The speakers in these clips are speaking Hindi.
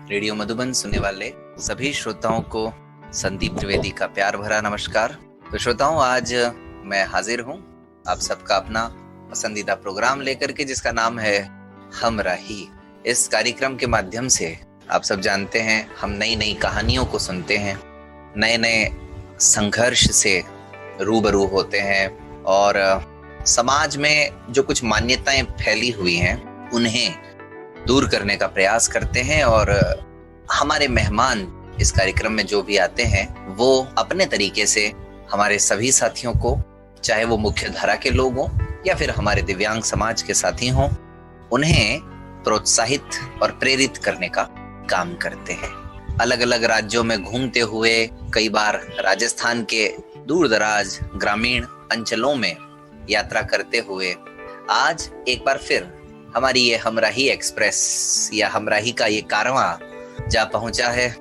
रेडियो मधुबन सुनने वाले सभी श्रोताओं को संदीप त्रिवेदी का प्यार भरा नमस्कार। तो श्रोताओं, आज मैं हाजिर हूँ आप सबका अपना पसंदीदा प्रोग्राम लेकर के, जिसका नाम है हमराही। इस कार्यक्रम के माध्यम से आप सब जानते हैं, हम नई नई कहानियों को सुनते हैं, नए नए संघर्ष से रूबरू होते हैं और समाज में जो कुछ मान्यताएं फैली हुई हैं उन्हें दूर करने का प्रयास करते हैं। और हमारे मेहमान इस कार्यक्रम में जो भी आते हैं वो अपने तरीके से हमारे सभी साथियों को, चाहे वो मुख्य धारा के लोग हों या फिर हमारे दिव्यांग समाज के साथी हों, उन्हें प्रोत्साहित और प्रेरित करने का काम करते हैं। अलग अलग राज्यों में घूमते हुए, कई बार राजस्थान के दूर दराज ग्रामीण अंचलों में यात्रा करते हुए आज एक बार फिर हमारी ये हमराही एक्सप्रेस या हमराही का ये कारवां जा पहुंचा है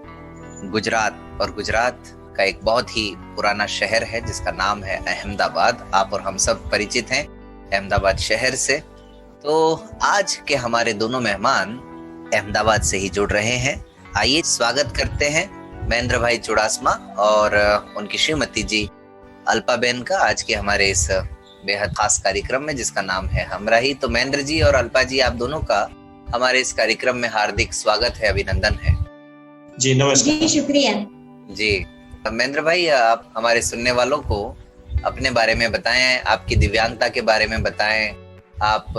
गुजरात। और गुजरात का एक बहुत ही पुराना शहर है जिसका नाम है अहमदाबाद। आप और हम सब परिचित हैं अहमदाबाद शहर से। तो आज के हमारे दोनों मेहमान अहमदाबाद से ही जुड़ रहे हैं। आइए स्वागत करते हैं महेंद्र भाई चुड़ासमा और उनकी श्रीमती जी अल्पाबेन का आज के हमारे इस बेहद खास कार्यक्रम में, जिसका नाम है हमराही। तो महेंद्र जी और अल्पा जी, आप दोनों का हमारे इस कार्यक्रम में हार्दिक स्वागत है, अभिनंदन है। जी नमस्कार। जी शुक्रिया। जी महेंद्र भाई, आप हमारे सुनने वालों को अपने बारे में बताएं, आपकी दिव्यांगता के बारे में बताएं, आप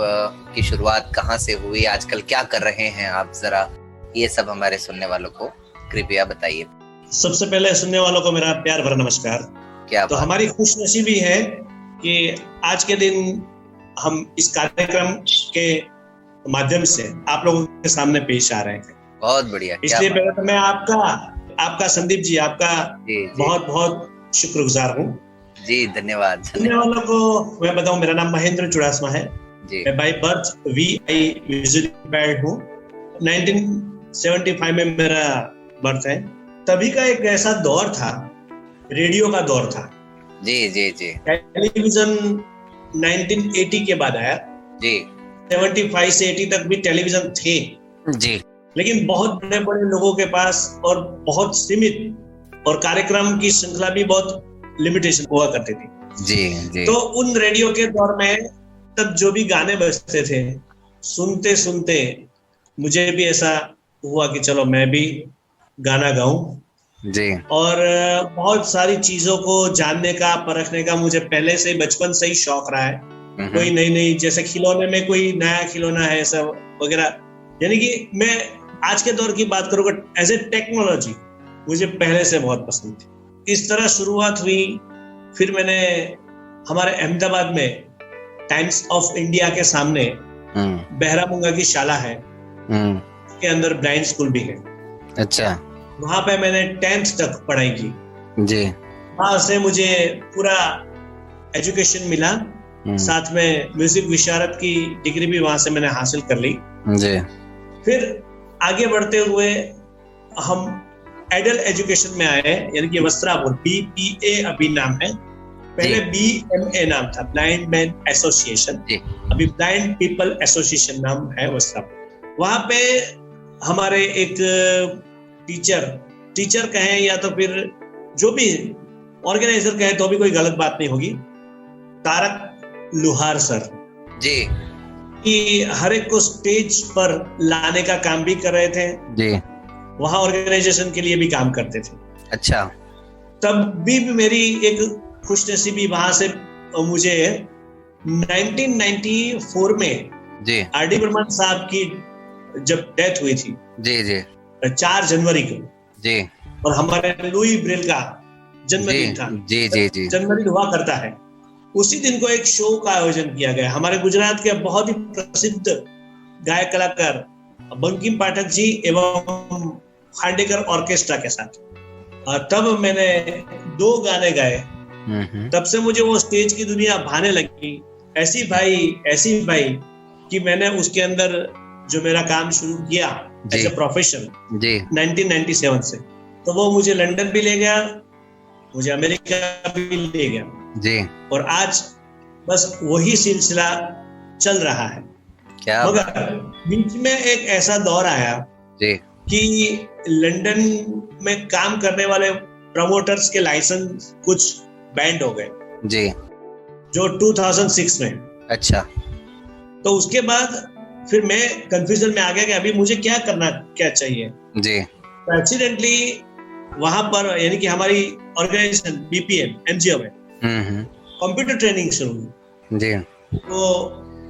की शुरुआत कहाँ से हुई, आजकल क्या कर रहे हैं आप, जरा ये सब हमारे सुनने वालों को कृपया बताइए। सबसे पहले सुनने वालों को मेरा प्यार भरा नमस्कार। क्या तो हमारी खुशनसीबी है कि आज के दिन हम इस कार्यक्रम के माध्यम से आप लोगों के सामने पेश आ रहे हैं। बहुत बढ़िया। इसलिए पहले तो मैं आपका संदीप जी, आपका बहुत बहुत शुक्रगुजार हूँ। जी धन्यवाद। सुनने वालों को मैं बताऊं, मेरा नाम महेंद्र चुड़ासमा है। मैं by birth VI visually impaired हूँ। 1975 में मेरा बर्थ है। तभी का एक ऐसा दौर था, रेडियो का दौर था। जी जी जी। टेलीविजन 1980 के बाद आया। जी 75 से 80 तक भी टेलीविजन थे जी, लेकिन बहुत बड़े बड़े लोगों के पास और बहुत सीमित, और कार्यक्रम की श्रृंखला भी बहुत लिमिटेशन हुआ करती थी। जी जी। तो उन रेडियो के दौर में तब जो भी गाने बजते थे, सुनते सुनते मुझे भी ऐसा हुआ कि चलो मैं भी गाना गाऊं। जी। और बहुत सारी चीजों को जानने का, परखने का मुझे पहले से बचपन से ही शौक रहा है। कोई नई जैसे खिलौने में कोई नया खिलौना है सब वगैरह, यानी कि मैं आज के दौर की बात करूँगा, एज ए टेक्नोलॉजी मुझे पहले से बहुत पसंद थी। इस तरह शुरुआत हुई। फिर मैंने हमारे अहमदाबाद में टाइम्स ऑफ इंडिया के सामने बहरामुंगा की शाला है, के अंदर ब्लाइंड स्कूल भी है। अच्छा। वहां पे मैंने 10th तक पढ़ाई की। जी। वहां से मुझे पूरा एजुकेशन मिला, साथ में म्यूजिक विशारद की डिग्री भी वहां से मैंने हासिल कर ली। जी। फिर आगे बढ़ते हुए हम एडल्ट एजुकेशन में आए, यानी कि वस्त्रापुर, BPA अभी नाम है, पहले BMA नाम था, ब्लाइंड मैन एसोसिएशन, अभी ब्लाइंड पीपल एसोसिएशन नाम है वस्त्रापुर। वहां पे हमारे एक टीचर कहें या तो फिर जो भी ऑर्गेनाइजर कहे तो भी कोई गलत बात नहीं होगी, तारक लुहार सर जी, कि हर एक को स्टेज पर लाने का काम भी कर रहे थे जी, वहां ऑर्गेनाइजेशन के लिए भी काम करते थे। अच्छा। तब भी मेरी एक खुशनसीबी वहां से मुझे 1994 में जी RD बर्मन साहब की जब डेथ हुई थी, जी जी, 4 जनवरी को जी, और हमारे लुई ब्रेल का जन्मदिन था, जी जी जी, जन्मदिन हुआ करता है, उसी दिन को एक शो का आयोजन किया गया हमारे गुजरात के बहुत ही प्रसिद्ध गायक कलाकार बंकिम पाठक जी एवं खांडेकर ऑर्केस्ट्रा के साथ। तब मैंने 2 गाने गाए। तब से मुझे वो स्टेज की दुनिया भाने लगी, ऐसी भाई कि मैंने उसके अंदर जो मेरा काम शुरू किया एज ए प्रोफेशन 1997 से, तो वो मुझे लंदन भी ले गया, मुझे अमेरिका भी ले गया जी, और आज बस वही सिलसिला चल रहा है। क्या मगर बीच में एक ऐसा दौर आया जी कि लंदन में काम करने वाले प्रमोटर्स के लाइसेंस कुछ बैंड हो गए जी, जो 2006 में। अच्छा। तो उसके बाद फिर मैं कंफ्यूजन में आ गया कि अभी मुझे क्या चाहिए जी। तो एक्सीडेंटली वहां पर यानी कि हमारी ऑर्गेनाइजेशन बीपीएम एमजीओ में कंप्यूटर ट्रेनिंग शुरू हुई जी। तो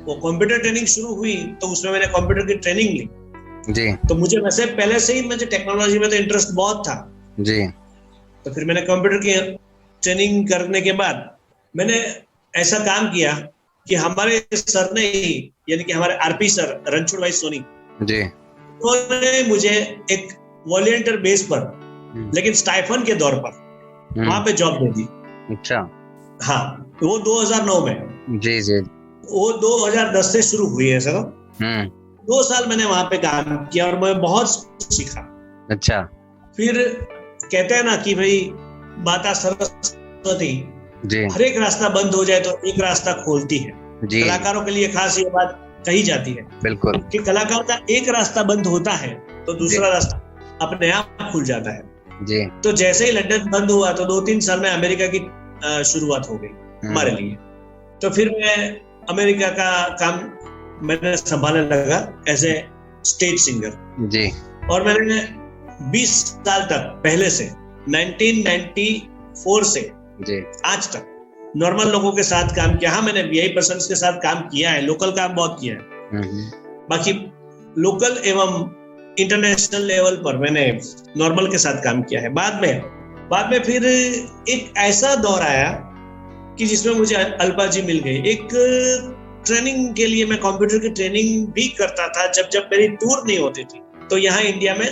वो कंप्यूटर ट्रेनिंग शुरू हुई तो उसमें मैंने कंप्यूटर की ट्रेनिंग ली जी। तो मुझे वैसे पहले से ही मुझे टेक्नोलॉजी में तो इंटरेस्ट बहुत था जी। तो फिर मैंने कंप्यूटर की ट्रेनिंग करने के बाद मैंने ऐसा काम किया कि हमारे सर ने ही यानी कि हमारे आरपी सर रणछोड़ भाई सोनी जी, उन्होंने मुझे एक वॉलंटियर बेस पर लेकिन स्टाइफन के दौर पर वहां पे जॉब दे दी। अच्छा, हाँ, वो 2009 में जी जी। वो 2010 से शुरू हुई है सर। 2 साल मैंने वहां पे काम किया और मैं बहुत सीखा। अच्छा, फिर कहते हैं ना कि भाई माता सरस्वती हर एक रास्ता बंद हो जाए तो एक रास्ता खोलती है जी। कलाकारों के लिए खास ये बात कही जाती है बिल्कुल कि कलाकार का एक रास्ता बंद होता है तो दूसरा रास्ता अपने आप खुल जाता है जी। तो जैसे ही लंदन बंद हुआ तो 2-3 साल में अमेरिका की शुरुआत हो गई हमारे लिए। तो फिर मैं अमेरिका का काम मैंने संभालने लगा एज ए स्टेज सिंगर जी। और मैंने 20 साल तक पहले से 1994 से जी आज तक नॉर्मल लोगों के साथ काम किया। हाँ, मैंने वीआईपी पर्सन्स के साथ काम किया है, लोकल काम बहुत किया है। बाकी लोकल एवं इंटरनेशनल लेवल पर मैंने नॉर्मल के साथ काम किया है। बाद में फिर एक ऐसा दौर आया कि जिसमें मुझे अल्पा जी मिल गई। एक ट्रेनिंग के लिए मैं कंप्यूटर की ट्रेनिंग भी करता था जब मेरी टूर नहीं होती थी। तो यहाँ इंडिया में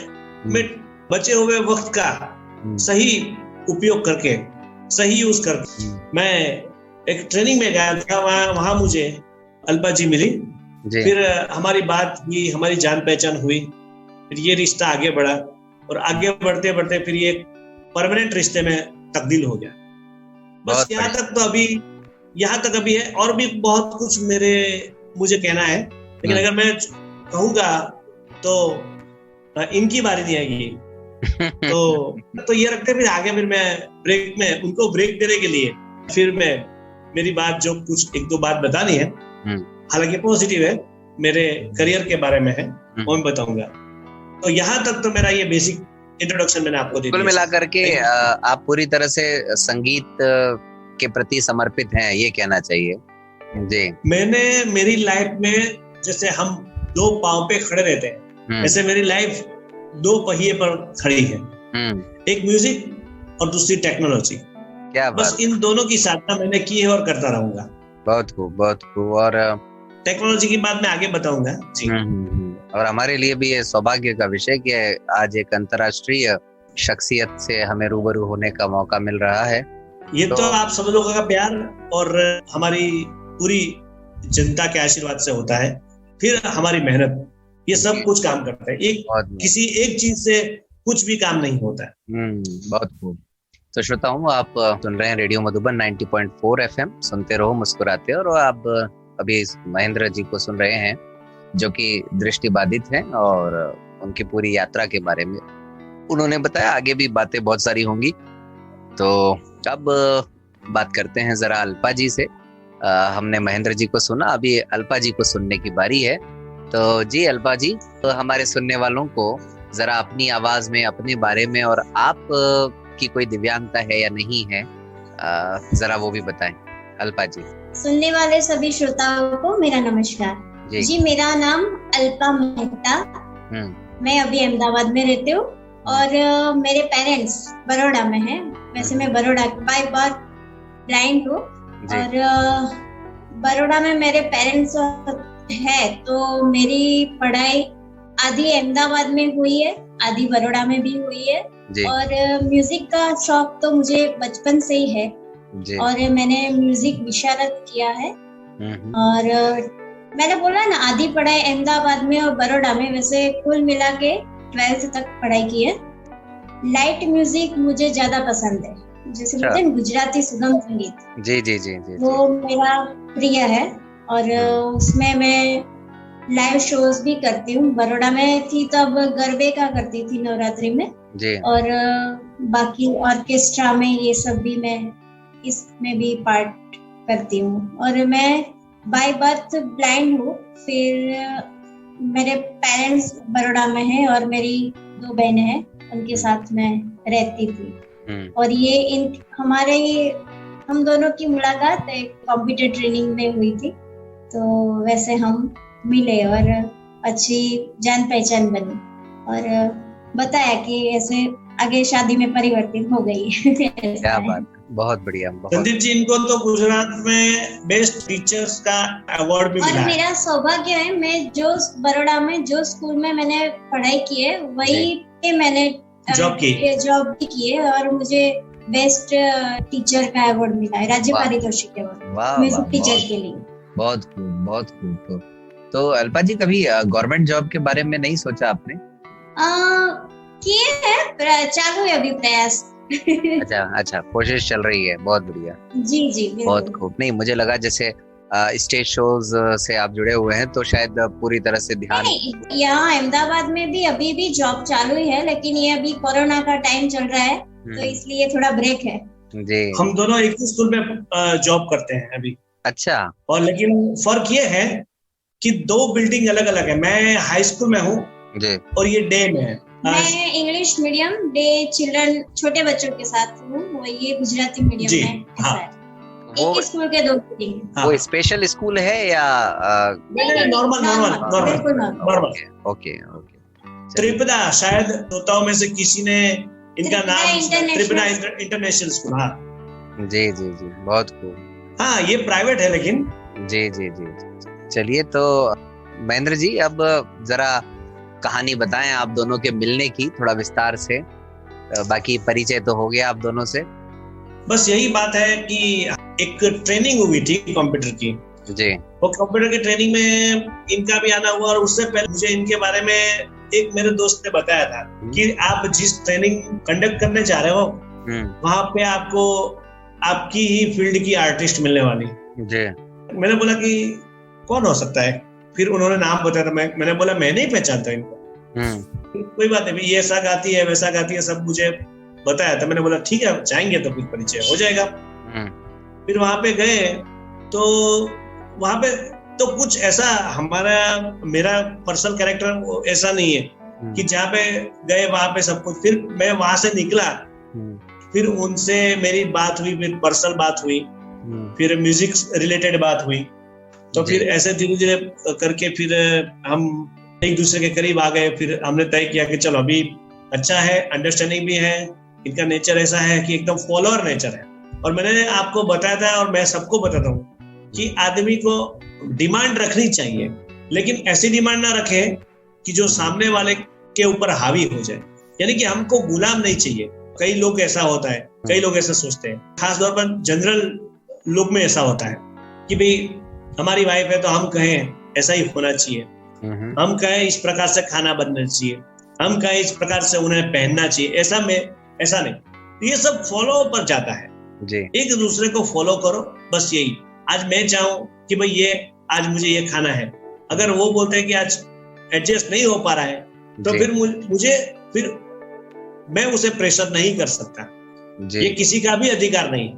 मैं बचे हुए वक्त का सही उपयोग करके सही यूज करके मैं एक ट्रेनिंग में गया था। वहां मुझे अल्पा जी मिली जी। फिर हमारी बात हुई, हमारी जान पहचान हुई, फिर ये रिश्ता आगे बढ़ा और आगे बढ़ते बढ़ते फिर ये परमानेंट रिश्ते में तब्दील हो गया। बस यहाँ तक अभी है और भी बहुत कुछ मुझे कहना है, लेकिन अगर मैं कहूँगा तो इनकी बारी नहीं आएगी। तो ये रखते फिर आगे फिर मैं ब्रेक में उनको ब्रेक देने के लिए फिर मेरी बात जो कुछ 1-2 बात बतानी है, हालांकि पॉजिटिव है, मेरे करियर के बारे में है, वो मैं बताऊंगा। तो यहाँ तक तो मेरा ये बेसिक इंट्रोडक्शन मैंने आपको दे दिया। कुल मिलाकर के आप पूरी तरह से संगीत के प्रति समर्पित हैं, ये कहना चाहिए जी। मैंने मेरी लाइफ में जैसे हम 2 पांव पे खड़े रहते हैं, ऐसे मेरी लाइफ 2 पहिए पर खड़ी है। एक म्यूजिक और दूसरी टेक्नोलॉजी। क्या बात। बस इन दोनों की साधना मैंने की है और करता रहूंगा। बहुत खूब। और टेक्नोलॉजी की बात मैं आगे बताऊंगा जी। और हमारे लिए भी ये सौभाग्य का विषय कि आज एक अंतर्राष्ट्रीय शख्सियत से हमें रूबरू होने का मौका मिल रहा है। ये तो आप सब लोगों का प्यार और हमारी पूरी जनता के आशीर्वाद से होता है, फिर हमारी मेहनत, ये सब कुछ काम करता है। किसी एक चीज से कुछ भी काम नहीं होता है। बहुत खूब। तो श्रोताओं, आप सुन रहे हैं रेडियो मधुबन 90.4 FM, सुनते रहो मुस्कुराते। और आप अभी महेंद्र जी को सुन रहे हैं जो कि दृष्टिबाधित हैं और उनकी पूरी यात्रा के बारे में उन्होंने बताया। आगे भी बातें बहुत सारी होंगी, तो अब बात करते हैं जरा अल्पा जी से। हमने महेंद्र जी को सुना, अभी अल्पा जी को सुनने की बारी है। तो जी अल्पा जी, तो हमारे सुनने वालों को जरा अपनी आवाज में, अपने बारे में और आप की कोई दिव्यांगता है या नहीं है, जरा वो भी बताएं अल्पा जी। सुनने वाले सभी श्रोताओं को मेरा नमस्कार जी। मेरा नाम अल्पा मेहता, मैं अभी अहमदाबाद में रहती हूँ और मेरे पेरेंट्स बड़ौदा में हैं। वैसे मैं बड़ौदा बाय बर्थ ब्लाइंड हूँ और बड़ौदा में मेरे पेरेंट्स है। तो मेरी पढ़ाई आधी अहमदाबाद में हुई है, आधी बड़ौदा में भी हुई है। और म्यूजिक का शौक तो मुझे बचपन से ही है और मैंने म्यूजिक विशारद किया है। और मैंने बोला ना, आधी पढ़ाई अहमदाबाद में और बड़ौदा में, वैसे कुल मिला के 12th तक पढ़ाई की है। लाइट म्यूजिक मुझे ज्यादा पसंद है, जैसे बोलते हैं गुजराती सुगम संगीत, जी, वो मेरा प्रिय है। और उसमें मैं लाइव शोज भी करती हूँ। बड़ौदा में थी तब गरबे का करती थी नवरात्रि में जी। और बाकी ऑर्केस्ट्रा में ये सब भी मैं इसमें भी पार्ट करती हूँ। और मैं बाय बर्थ ब्लाइंड हूँ। फिर मेरे पेरेंट्स बड़ौदा में हैं और मेरी 2 बहनें हैं, उनके साथ मैं रहती थी। और ये हम दोनों की मुलाकात एक कंप्यूटर ट्रेनिंग में हुई थी, तो वैसे हम मिले और अच्छी जान पहचान बनी और बताया कि ऐसे आगे शादी में परिवर्तित हो गई। क्या बात, बहुत बढ़िया। संदीप जी, इनको तो गुजरात में बेस्ट टीचर्स का अवार्ड भी मिला है। और मेरा सौभाग्य है, मैं जो बड़ौदा में जो स्कूल में मैंने पढ़ाई की है वही पे मैंने जॉब भी की है और मुझे बेस्ट टीचर का अवार्ड मिला है, राज्य पारितोषिक अवार्ड म्यूजिक टीचर के लिए। बहुत खूब, बहुत खूब। तो अल्पा जी, कभी गवर्नमेंट जॉब के बारे में नहीं सोचा आपने? किए है, चालू है अभी प्रयास। अच्छा, कोशिश चल रही है। बहुत बढ़िया जी बहुत खूब। नहीं, मुझे लगा जैसे स्टेज शोज से आप जुड़े हुए हैं तो शायद पूरी तरह से ध्यान। यहाँ अहमदाबाद में भी अभी भी जॉब चालू ही है, लेकिन ये अभी कोरोना का टाइम चल रहा है तो इसलिए थोड़ा ब्रेक है जी। हम दोनों एक ही स्कूल में जॉब करते हैं अभी। अच्छा। और लेकिन फर्क ये है कि 2 बिल्डिंग अलग अलग है। मैं हाई स्कूल में हूँ और ये डे में है। मैं इंग्लिश मीडियम डे चिल्ड्रन छोटे बच्चों के साथ हूँ, ये गुजराती मीडियम में एक स्कूल के 2 बिल्डिंग। वो स्पेशल स्कूल है या नॉर्मल? ओके। त्रिपदा, शायद श्रोताओं में से किसी ने इनका नाम, त्रिपदा इंटरनेशनल स्कूल। हाँ जी, बहुत खूब। हाँ, ये प्राइवेट है लेकिन। जी। चलिए, तो महेंद्र जी, अब जरा कहानी बताएं आप दोनों के मिलने की थोड़ा विस्तार से। बाकी परिचय तो हो गया आप दोनों से। बस यही बात है कि एक ट्रेनिंग हुई थी कंप्यूटर की जी। वो कंप्यूटर की ट्रेनिंग में इनका भी आना हुआ और उससे पहले मुझे इनके बारे में एक मेरे दोस्त ने बताया था कि आप जिस ट्रेनिंग कंडक्ट करने जा रहे हो वहां पे आपको आपकी ही फील्ड की आर्टिस्ट मिलने वाली जी। मैंने बोला कि कौन हो सकता है? फिर उन्होंने नाम बताया था। मैंने बोला मैं नहीं पहचानता इनको। कोई बात नहीं, ये ऐसा गाती है वैसा गाती है, सब मुझे बताया था। मैंने बोला ठीक है, जाएंगे तो कुछ परिचय हो जाएगा। फिर वहां पे गए तो वहां पे तो कुछ ऐसा मेरा पर्सनल कैरेक्टर ऐसा नहीं है कि जहाँ पे गए वहां पे सब कुछ। फिर मैं वहां से निकला, फिर उनसे मेरी बात हुई, फिर पर्सनल बात हुई, फिर म्यूजिक रिलेटेड बात हुई। तो फिर ऐसे धीरे धीरे करके फिर हम एक दूसरे के करीब आ गए। फिर हमने तय किया कि चलो अभी अच्छा है, अंडरस्टैंडिंग भी है। इनका नेचर ऐसा है कि एकदम फॉलोअर नेचर है। और मैंने आपको बताया था और मैं सबको बताता हूँ कि आदमी को डिमांड रखनी चाहिए, लेकिन ऐसी डिमांड ना रखे कि जो सामने वाले के ऊपर हावी हो जाए। यानी कि हमको गुलाम नहीं चाहिए। कई लोग ऐसा होता है, कई लोग ऐसा सोचते हैं, खास तौर पर जनरल लोग में ऐसा होता है कि भाई हमारी वाइफ है तो हम कहें ऐसा ही होना चाहिए, हम कहें इस प्रकार से खाना बनना चाहिए, हम कहें इस प्रकार से उन्हें पहनना चाहिए। ऐसा नहीं। ये सब फॉलो पर जाता है जी। एक दूसरे को फॉलो करो, बस यही। आज मैं चाहूं कि भाई ये आज मुझे ये खाना है, अगर वो बोलते हैं कि आज एडजस्ट नहीं हो पा रहा है तो फिर मैं उसे प्रेशर नहीं कर सकता। ये किसी का भी अधिकार नहीं।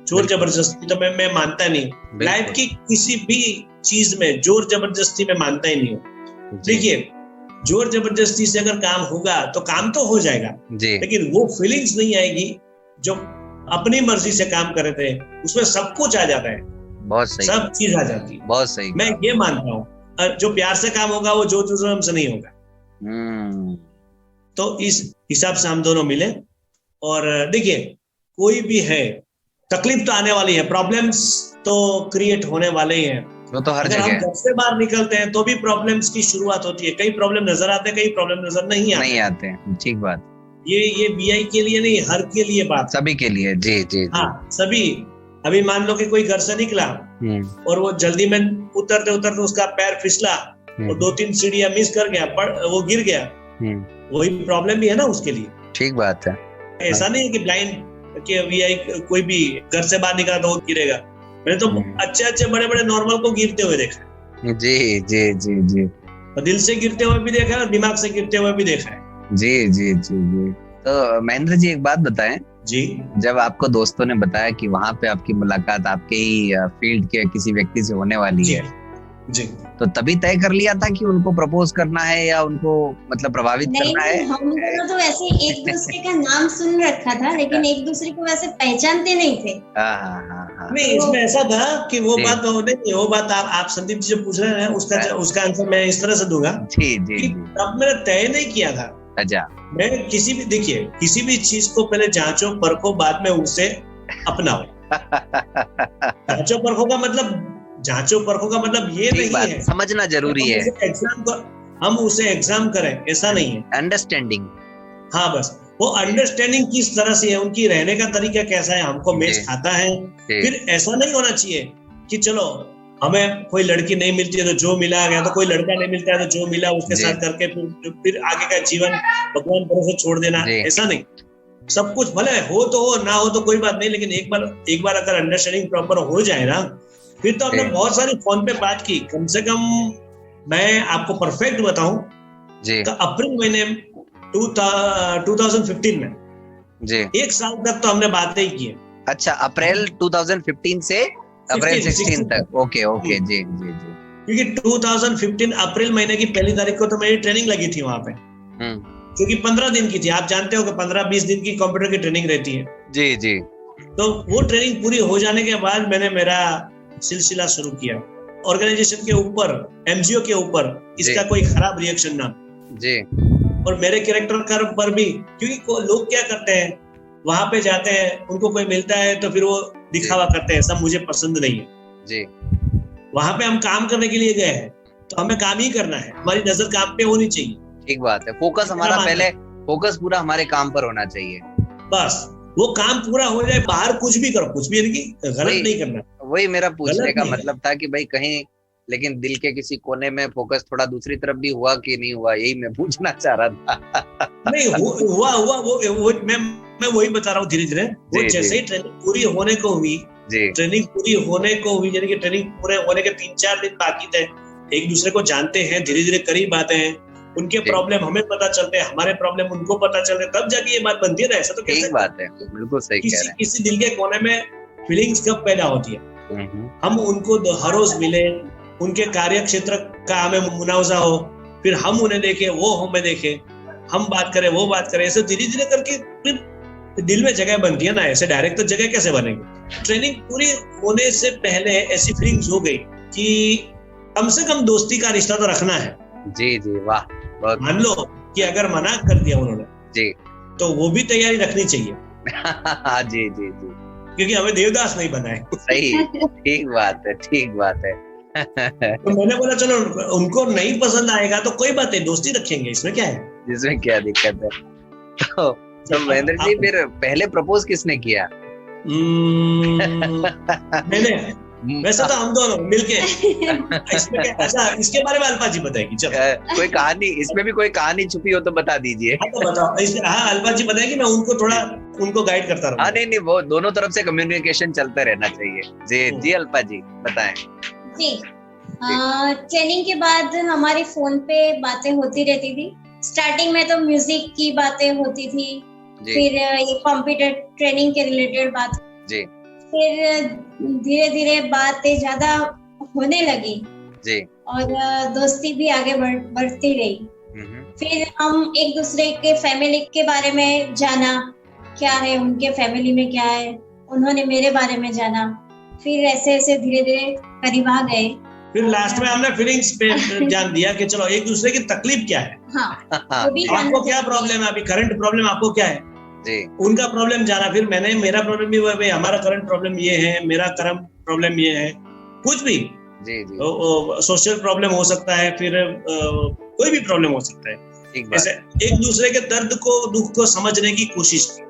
जोर जबरदस्ती तो मैं मानता नहीं। लाइफ की किसी भी चीज में जोर जबरदस्ती में मानता ही नहीं हूँ। देखिए, जोर जबरदस्ती से अगर काम होगा तो काम तो हो जाएगा, लेकिन वो फीलिंग्स नहीं आएगी जो अपनी मर्जी से काम कर रहे थे। उसमें सब कुछ आ जाता है, बहुत सही, सब चीज आ जाती है। बहुत सही, मैं ये मानता हूँ। जो प्यार से काम होगा वो जोर जुलूम से नहीं होगा। तो इस हिसाब से हम दोनों मिले। और देखिए, कोई भी है, तकलीफ तो आने वाली है, प्रॉब्लम्स तो क्रिएट होने वाले ही हैं। वो तो हर जगह। हम घर से बाहर निकलते हैं तो भी प्रॉब्लम्स की शुरुआत होती है। कई प्रॉब्लम नजर आते हैं, कई प्रॉब्लम नजर नहीं आते हैं। ठीक बात। ये बीआई के लिए नहीं, हर के लिए बात, सभी के लिए। जी जी। हाँ, सभी। अभी मान लो कि कोई घर से निकला और वो जल्दी में उतरते उसका पैर फिसला और 2-3 सीढ़ियां मिस कर गया, वो गिर गया, वही प्रॉब्लम भी है ना उसके लिए। ठीक बात है। ऐसा नहीं है कि ब्लाइंड कि वीआई कोई भी घर से बाहर निकला तो वो गिरेगा। मैंने तो अच्छे बड़े नॉर्मल को गिरते हुए देखा। जी जी जी जी। और दिल से गिरते हुए भी देखा है और दिमाग से गिरते हुए भी देखा है। जी जी जी जी। तो महेंद्र जी एक बात बताएं जी, जब आपको दोस्तों ने बताया कि वहां पे आपकी मुलाकात आपके ही फील्ड के किसी व्यक्ति से होने वाली जी, है जी, तो तभी तय कर लिया था कि उनको प्रपोज करना है या उनको मतलब प्रभावित करना है? हम लोग तो वैसे एक दूसरे का नाम सुन रखा था लेकिन एक दूसरे को वैसे पहचानते नहीं थे। नहीं, इसमें ऐसा था कि वो बात आप संदीप जी जो पूछ रहे हैं उसका आंसर मैं इस तरह से दूंगा। जी जी। तब मैंने तय नहीं किया था। अच्छा। मैं किसी भी चीज को पहले जांचो परखो बाद में उसे अपनाओ। जांचो परखो का मतलब ये नहीं है, समझना जरूरी है। हम उसे एग्जाम करें ऐसा नहीं है। अंडरस्टैंडिंग, हाँ बस वो अंडरस्टैंडिंग किस तरह से है, उनकी रहने का तरीका कैसा है, हमको मैच खाता है। फिर ऐसा नहीं होना चाहिए कि चलो हमें कोई लड़की नहीं मिलती है तो जो मिला गया, तो कोई लड़का नहीं मिलता है तो जो मिला उसके साथ करके फिर आगे का जीवन भगवान भरोसे छोड़ देना, ऐसा नहीं। सब कुछ भले हो तो हो, ना हो तो कोई बात नहीं, लेकिन एक बार अगर अंडरस्टैंडिंग प्रॉपर हो जाए ना, फिर तो हमने बहुत सारी फोन पे बात की। कम से कम मैं आपको परफेक्ट बताऊं, अप्रैल महीने 2015 में जी 1 साल तक तो हमने बातें ही की। अच्छा, अप्रैल 2015 से अप्रैल 16 तक। ओके जी जी जी। क्योंकि 2015 अप्रैल महीने की 1 तारीख को तो मेरी ट्रेनिंग लगी थी वहां पे, क्योंकि 15 दिन की थी। आप जानते हो कि 15-20 दिन की कंप्यूटर की ट्रेनिंग रहती है। जी जी। तो वो ट्रेनिंग पूरी हो जाने के बाद मैंने मेरा सिलसिला शुरू किया ऑर्गेनाइजेशन के ऊपर, एनजीओ के ऊपर, इसका कोई खराब रिएक्शन ना जी, और मेरे कैरेक्टर पर भी। क्योंकि लोग क्या करते हैं, वहां पे जाते हैं, उनको कोई मिलता है तो फिर वो दिखावा करते हैं, सब मुझे पसंद नहीं है जी। वहां पे हम काम करने के लिए गए हैं तो हमें काम ही करना है, हमारी नजर काम पे होनी चाहिए। ठीक बात है, फोकस हमारा पहले, फोकस पूरा हमारे काम पर होना चाहिए। बस वो काम पूरा हो जाए, बाहर कुछ भी करो, कुछ भी गलत नहीं करना। वही मेरा पूछने का मतलब था कि भाई कहीं लेकिन दिल के किसी कोने में फोकस थोड़ा दूसरी तरफ भी हुआ कि नहीं हुआ, यही मैं पूछना चाह रहा था। नहीं हुआ वो मैं वही बता रहा हूँ। धीरे धीरे वो जैसे ही ट्रेनिंग पूरी होने को हुई, यानी कि ट्रेनिंग पूरे होने के 3-4 दिन बाकी थे, एक दूसरे को जानते हैं, धीरे धीरे करीब आते हैं, उनके प्रॉब्लम हमें पता चलते हैं, हमारे प्रॉब्लम उनको पता चलते हैं, तब जाके ये बात बनती है ना। ऐसा तो कैसे बात है, बिल्कुल सही कह रहे हैं। किसी दिल के कोने में फीलिंग्स कब पैदा होती है, हम उनको हर रोज मिले, उनके कार्य क्षेत्र का हमें मुनावजा हो, फिर हम उन्हें देखे, वो हमें देखे, हम बात करें, वो बात करें, ऐसे धीरे धीरे करके फिर दिल में जगह बनती है ना। ऐसे डायरेक्ट तो जगह कैसे बनेगी। ट्रेनिंग पूरी होने से पहले ऐसी फीलिंग्स हो गई कि कम से कम दोस्ती का रिश्ता तो रखना है। जी जी, वाह। मान लो कि अगर मना कर दिया उन्होंने जी, तो वो भी तैयारी रखनी चाहिए। जी जी जी, क्योंकि हमें देवदास नहीं बनाए। सही, ठीक बात है, ठीक बात है। तो मैंने बोला चलो उनको नहीं पसंद आएगा तो कोई बात नहीं, दोस्ती रखेंगे, इसमें क्या है, इसमें क्या दिक्कत है। तो महेंद्र जी फिर पहले प्रपोज किसने किया? मैंने। वैसे तो हम दोनों मिलके। इसमें क्या, अच्छा इसके बारे में अल्पा जी बताएगी। चलो कोई कहानी, इसमें भी कोई कहानी छुपी हो तो बता दीजिए। हाँ तो बताओ। हाँ अल्पा जी बताएगी, मैं उनको गाइड करता रहूँ। हाँ नहीं, वो दोनों तरफ से कम्युनिकेशन चलता रहना चाहिए। जी जी, अल्पा जी बताएं। जी, ट्रेनिंग के बाद हमारी फोन पे बातें होती रहती थी। स्टार्टिंग में तो म्यूजिक की बातें होती थी, फिर ये कंप्यूटर ट्रेनिंग के रिलेटेड बात जी, फिर धीरे धीरे बातें ज्यादा होने लगी जी, और दोस्ती भी आगे बढ़ती रही। फिर हम एक दूसरे के फैमिली के बारे में जाना, क्या है उनके फैमिली में क्या है, उन्होंने मेरे बारे में जाना, फिर ऐसे ऐसे धीरे धीरे करीब आ गए। फिर लास्ट में हमने फीलिंग्स पे जान दिया कि चलो एक दूसरे की तकलीफ क्या है। हाँ, आपको क्या प्रॉब्लम है, अभी करंट प्रॉब्लम आपको क्या है जी, उनका प्रॉब्लम जाना। फिर मैंने मेरा प्रॉब्लम भी हुआ, भाई हमारा करंट प्रॉब्लम ये है, मेरा करंट प्रॉब्लम ये है, कुछ भी जी जी, सोशल प्रॉब्लम हो सकता है, फिर कोई भी प्रॉब्लम हो सकता है। ऐसे एक दूसरे के दर्द को, दुख को समझने की कोशिश की।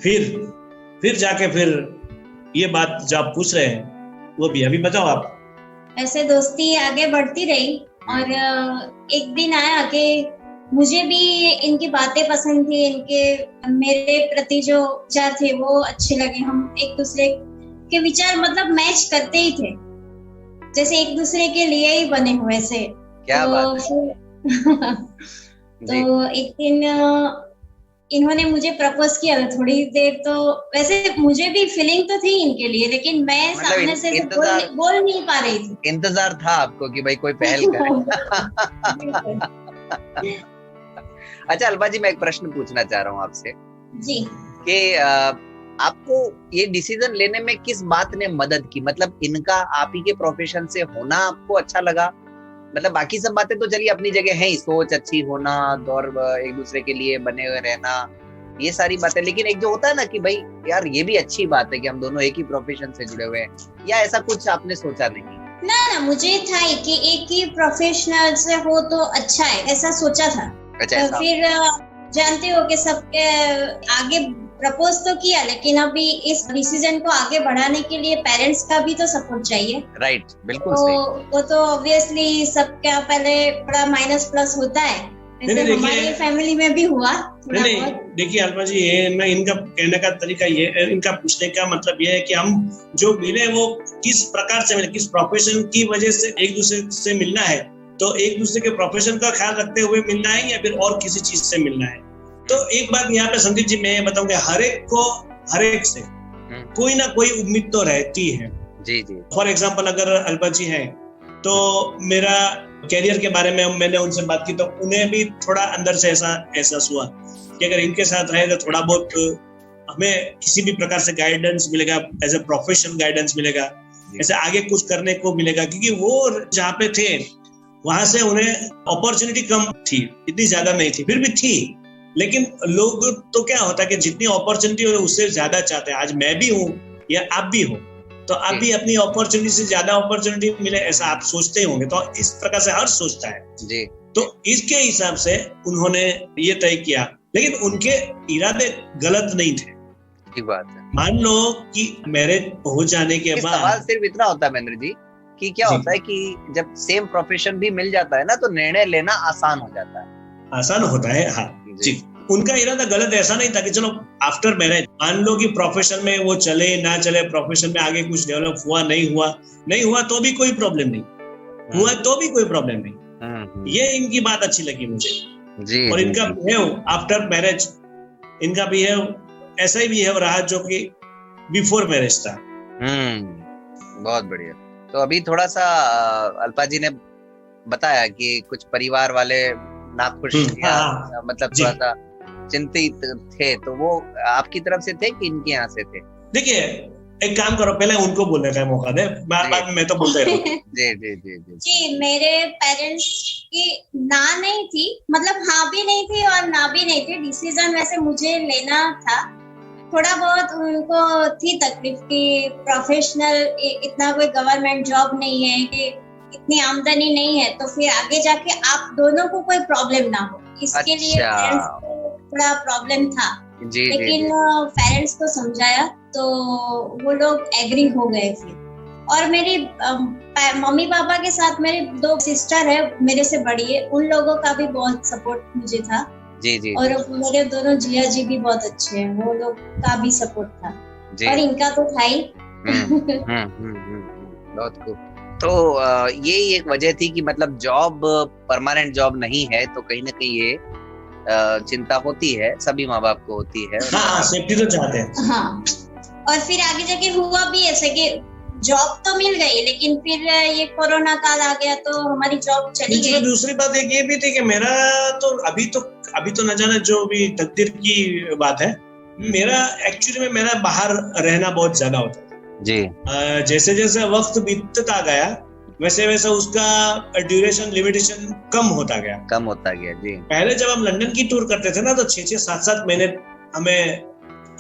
फिर जाके फिर ये बात जो आप पूछ रहे हैं वो भी अभी बताओ आप। ऐसे दोस्ती आगे बढ़ती रही और एक दिन आया कि मुझे भी इनकी बातें पसंद थी, इनके मेरे प्रति जो विचार थे वो अच्छे लगे। हम एक दूसरे के विचार मतलब मैच करते ही थे, जैसे एक दूसरे के लिए ही बने हुए से। क्या बात है। तो एक दिन इन्होंने मुझे प्रपोज किया था। थोड़ी देर तो वैसे मुझे भी फीलिंग तो थी इनके लिए, लेकिन मैं सामने से बोल नहीं पा रही थी। इंतजार था आपको कि भाई कोई पहल करे। अच्छा अल्पा जी, मैं एक प्रश्न पूछना चाह रहा हूँ आपसे जी कि आपको ये डिसीजन लेने में किस बात ने मदद की? मतलब इनका आप ही के प्रोफेशन से होना आपको अच्छा लगा? मतलब बाकी सब बातें तो चलिए अपनी जगह है ही, सोच अच्छी होना और एक दूसरे के लिए बने हुए रहना, ये सारी बातें, लेकिन एक जो होता है ना कि भाई यार ये भी अच्छी बात है कि हम दोनों एक ही प्रोफेशन से जुड़े हुए हैं, या ऐसा कुछ आपने सोचा नहीं? ना, मुझे था कि एक ही प्रोफेशनल से हो तो अच्छा है, ऐसा सोचा था। अच्छा, तो फिर जानते हो कि सबके आगे प्रपोज तो किया, लेकिन अभी इस डिसीजन को आगे बढ़ाने के लिए पेरेंट्स का भी तो सपोर्ट चाहिए। राइट, बिल्कुल तो सही। वो तो ऑब्वियसली सबका पहले बड़ा माइनस प्लस होता है, ऐसे हमारी फैमिली में भी हुआ थोड़ा बहुत। देखिए अल्पा जी, ये ना इनका कहने का तरीका ये, इनका पूछने का मतलब ये है कि हम जो मिले वो किस प्रकार से मिले, किस प्रोफेशन की वजह से एक दूसरे से मिलना है, तो एक दूसरे के प्रोफेशन का ख्याल रखते हुए मिलना है या फिर और किसी चीज से मिलना है। तो एक बात यहाँ पे संदीप जी मैं बताऊंगा, हर एक से कोई ना कोई उम्मीद तो रहती है। जी जी। फॉर एग्जाम्पल अगर अल्पा जी है तो मेरा कैरियर के बारे में मैंने उनसे बात की तो उन्हें भी थोड़ा अंदर से ऐसा एहसास हुआ कि अगर इनके साथ रहे तो थोड़ा बहुत हमें किसी भी प्रकार से गाइडेंस मिलेगा, एज ए प्रोफेशनल गाइडेंस मिलेगा, ऐसे आगे कुछ करने को मिलेगा। क्योंकि वो जहाँ पे थे वहां से उन्हें अपॉर्चुनिटी कम थी, इतनी ज्यादा नहीं थी, फिर भी थी, लेकिन लोग तो क्या होता है कि जितनी अपॉर्चुनिटी हो उससे ज्यादा चाहते हैं। आज मैं भी हूँ या आप भी हो, तो आप भी अपनी अपॉर्चुनिटी से ज्यादा अपॉर्चुनिटी मिले ऐसा आप सोचते होंगे, तो इस प्रकार से हर सोचता है जी। तो इसके हिसाब से उन्होंने ये तय किया, लेकिन उनके इरादे गलत नहीं थे। ठीक बात है। मान लो कि मैरिज हो जाने के बाद सवाल सिर्फ इतना होता है महेंद्र जी कि क्या होता है कि जब सेम प्रोफेशन भी मिल जाता है ना तो निर्णय लेना आसान हो जाता है। आसान होता है, हाँ जी। उनका इरादा गलत ऐसा नहीं था कि चलो आफ्टर मैरिज मान लो कि प्रोफेशन में वो चले ना चले, प्रोफेशन में आगे कुछ डेवलप हुआ नहीं हुआ तो भी कोई प्रॉब्लम नहीं, हुआ तो भी कोई प्रॉब्लम नहीं। ये इनकी बात अच्छी लगी मुझे जी। और इनका बिहेव आफ्टर मैरिज, इनका बिहेव ऐसा ही बिहेव रहा जो कि बिफोर मैरिज था। बहुत बढ़िया। तो अभी थोड़ा सा अल्पा जी ने बताया कि कुछ परिवार वाले नाखुश मतलब थोड़ा सा चिंतित थे, तो वो आपकी तरफ से थे कि इनके यहाँ से थे? देखिए एक काम करो, पहले उनको बोलने का मौका दे, बाद मैं तो बोलते रहूं। जी जी जी जी जी। मेरे पेरेंट्स की ना नहीं थी, मतलब हाँ भी नहीं थी और ना भी नहीं थी। डिसीजन वैसे मुझे लेना था, थोड़ा बहुत उनको थी तकलीफ की प्रोफेशनल इतना कोई गवर्नमेंट जॉब नहीं है, कि इतनी आमदनी नहीं है, तो फिर आगे जाके आप दोनों को कोई प्रॉब्लम ना हो, इसके लिए पेरेंट्स को थोड़ा प्रॉब्लम था जी, लेकिन पेरेंट्स को समझाया तो वो लोग एग्री हो गए फिर। और मेरी मम्मी पापा के साथ मेरी 2 सिस्टर है मेरे से बड़ी है, उन लोगों का भी बहुत सपोर्ट मुझे था जी जी। और मेरे दोनों जिया जी भी बहुत अच्छे हैं, वो लोग का भी सपोर्ट था और इनका तो था ही। बहुत खूब। तो ये एक वजह थी कि मतलब जॉब परमानेंट जॉब नहीं है, तो कहीं ना कहीं ये चिंता होती है, सभी माँ बाप को होती है। हाँ, सेफ्टी तो चाहते हैं। हाँ, और फिर आगे जाके हुआ भी ऐसे कि जॉब तो मिल गई, लेकिन फिर ये कोरोना काल आ गया तो हमारी जॉब चली गई। दूसरी बात एक ये भी थी कि मेरा तो अभी तो न जाने जो भी तकदीर की बात है, मेरा एक्चुअली में मेरा बाहर रहना बहुत ज्यादा होता था जी। जैसे जैसे वक्त बीतता गया वैसे वैसे उसका ड्यूरेशन लिमिटेशन कम होता गया जी। पहले जब हम लंदन की टूर करते थे ना तो 6-6, 7-7 महीने हमें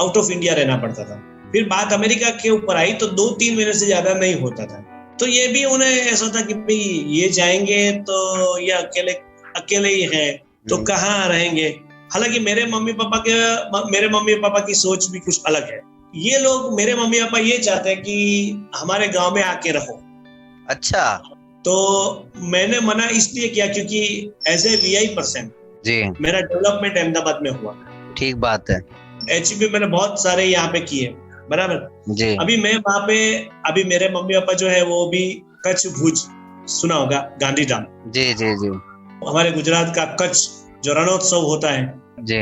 आउट ऑफ इंडिया रहना पड़ता था। फिर बात अमेरिका के ऊपर आई तो 2-3 महीने से ज्यादा नहीं होता था। तो ये भी उन्हें ऐसा था कि भाई ये जाएंगे तो ये अकेले ही है तो कहाँ रहेंगे। हालांकि मेरे मम्मी पापा की सोच भी कुछ अलग है। ये लोग मेरे मम्मी पापा ये चाहते हैं कि हमारे गांव में आके रहो। अच्छा। तो मैंने मना इसलिए किया क्योंकि एज ए VI पर्सन जी मेरा डेवलपमेंट अहमदाबाद में हुआ। ठीक बात है। HB मैंने बहुत सारे यहाँ पे किए, बराबर जी। अभी मैं वहाँ पे, अभी मेरे मम्मी पापा जो है वो भी कच्छ भुज सुना होगा, गांधीधाम। जी जी जी। हमारे गुजरात का कच्छ जो रणोत्सव होता है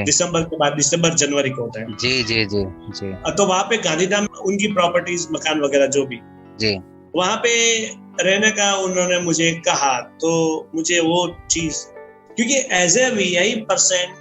दिसंबर के बाद, दिसंबर जनवरी को होता है। जी जी जी जी। तो वहाँ पे गांधीधाम उनकी प्रॉपर्टीज, मकान वगैरह जो भी जी, वहाँ पे रहने का उन्होंने मुझे कहा, तो मुझे वो चीज, क्योंकि एज ए वीआई पर्सन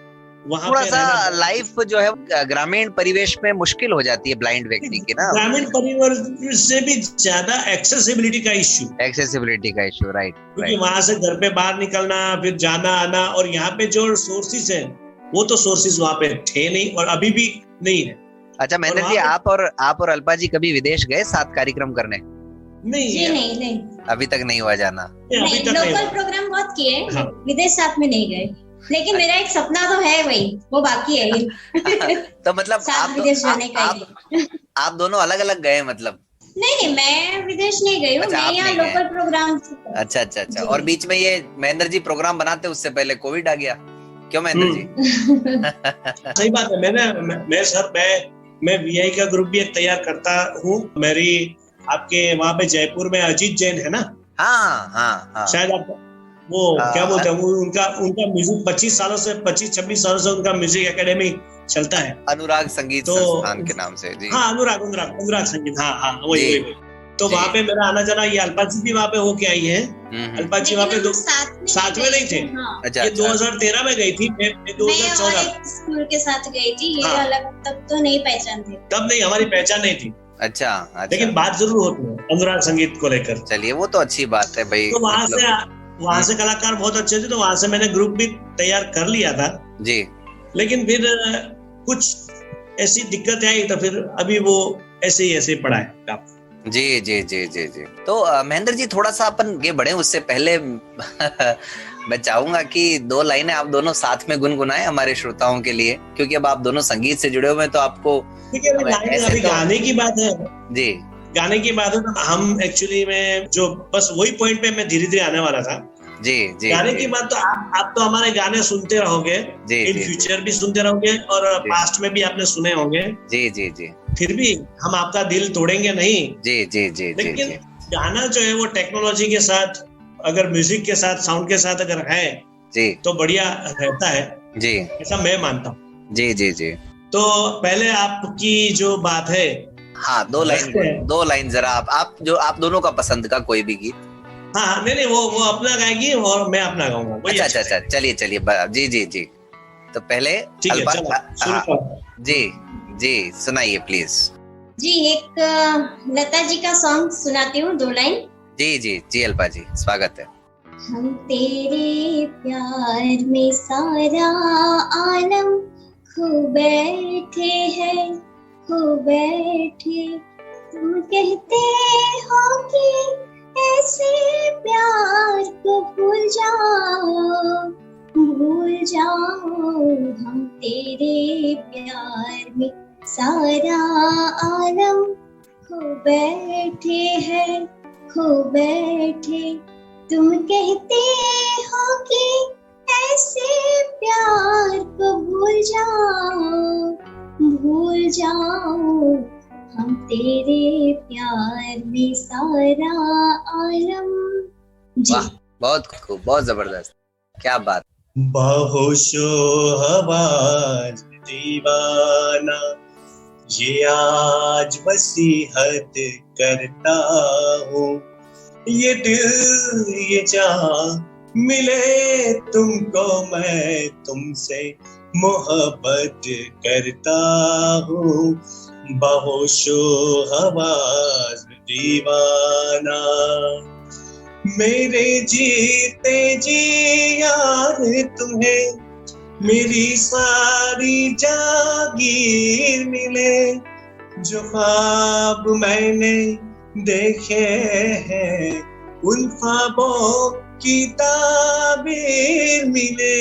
वहाँ थोड़ा सा लाइफ जो है ग्रामीण परिवेश में मुश्किल हो जाती है ब्लाइंड व्यक्ति की ना। ग्रामीण परिवेश से भी ज्यादा एक्सेसिबिलिटी का इश्यू, राइट। क्योंकि वहां से घर पे बाहर निकलना, फिर जाना आना, और यहाँ पे जो सोर्सेज है वो तो सोर्सेज वहाँ पे थे नहीं और अभी भी नहीं है। अच्छा महेंद्र जी, आप और अल्पा जी कभी विदेश गए साथ कार्यक्रम करने? नहीं, अभी तक नहीं हुआ जाना। नहीं, लोकल प्रोग्राम बहुत किए, हाँ। विदेश साथ में नहीं गए, लेकिन मेरा एक सपना तो है वही, वो बाकी है। तो मतलब आप दोनों अलग अलग गए मतलब? नहीं, मैं विदेश नहीं गई हूँ, मैं यहाँ लोकल प्रोग्राम। अच्छा। और बीच में ये महेंद्र जी प्रोग्राम बनाते उससे पहले कोविड आ गया, क्यों महेंद्र जी? सही बात है। मैं वीआई का ग्रुप भी तैयार करता हूँ। मेरी आपके वहाँ पे जयपुर में अजीत जैन है ना? हाँ। शायद आप वो क्या बोलते हैं, उनका म्यूजिक 25 26 सालों से उनका म्यूजिक एकेडमी चलता है, अनुराग संगीत संस्थान के नाम से। जी हाँ, अनुराग संगीत, हाँ वही। तो वहाँ पे मेरा आना जाना, ये अल्पा जी भी वहाँ पे होके आई है। अल्पा जी वहाँ पे साथ में नहीं थे। ये 2013 में गई थी, मैं 2014 स्कूल के साथ गई थी। ये अलग तब तो नहीं पहचानते, तब नहीं, हमारी पहचान नहीं थी। अच्छा। लेकिन बात जरूर होती है अनुराग संगीत को लेकर। चलिए, वो तो अच्छी बात है भाई। तो वहाँ से कलाकार बहुत अच्छे थे, तो वहाँ से मैंने ग्रुप भी तैयार कर लिया था जी। लेकिन फिर कुछ ऐसी दिक्कत आई, तो फिर अभी वो ऐसे पड़ा है। जी। तो महेंद्र जी, थोड़ा सा अपन ये बढ़े उससे पहले मैं चाहूंगा कि 2 लाइनें आप दोनों साथ में गुनगुनाएं हमारे श्रोताओं के लिए, क्योंकि अब आप दोनों संगीत से जुड़े हुए हैं, तो आपको अभी गाने की बात है जी। गाने की बात है तो हम एक्चुअली में जो बस वही पॉइंट पे मैं धीरे धीरे आने वाला था। जी। गाने की बात तो आप तो हमारे गाने सुनते रहोगे, इन फ्यूचर भी सुनते रहोगे और पास्ट में भी आपने सुने होंगे। जी। फिर भी हम आपका दिल तोड़ेंगे नहीं। जी। लेकिन गाना जो है वो टेक्नोलॉजी के साथ, अगर म्यूजिक के साथ, साउंड के साथ अगर है जी, तो बढ़िया रहता है जी, ऐसा मैं मानता हूँ। जी। तो पहले आपकी जो बात है, हाँ, 2 लाइन जरा आप दोनों का पसंद का कोई भी गीत। हाँ, नहीं, वो अपना गाएगी और मैं अपना गाऊंगा। अच्छा, चलिए। जी। तो पहले जी सुनाइए प्लीज। जी, एक लता जी का सॉन्ग सुनाती हूँ, 2 लाइन। जी अल्पा जी, स्वागत है। हम तेरे प्यार में सारा आलम खो बैठे हैं, खो बैठे। तुम कहते हो कि ऐसे प्यार को भूल जाओ। हम तेरे प्यार में सारा आलम खो बैठे हैं, खो बैठे। तुम कहते हो कि ऐसे प्यार को भूल जाओ। हम तेरे प्यार में सारा आलम। वाह, बहुत खूब, बहुत जबरदस्त, क्या बात। बाहोशो आवाज दीवाना, ये आज वसीहत करता हूँ। ये दिल ये जान मिले तुमको, मैं तुमसे मोहब्बत करता हूँ। बाहोशो आवाज दीवाना, मेरे जीते जी यार तुम्हें मेरी सारी जागीर मिले। जो ख्वाब मैंने देखे हैं उन ख्वाबों की ताबीर मिले।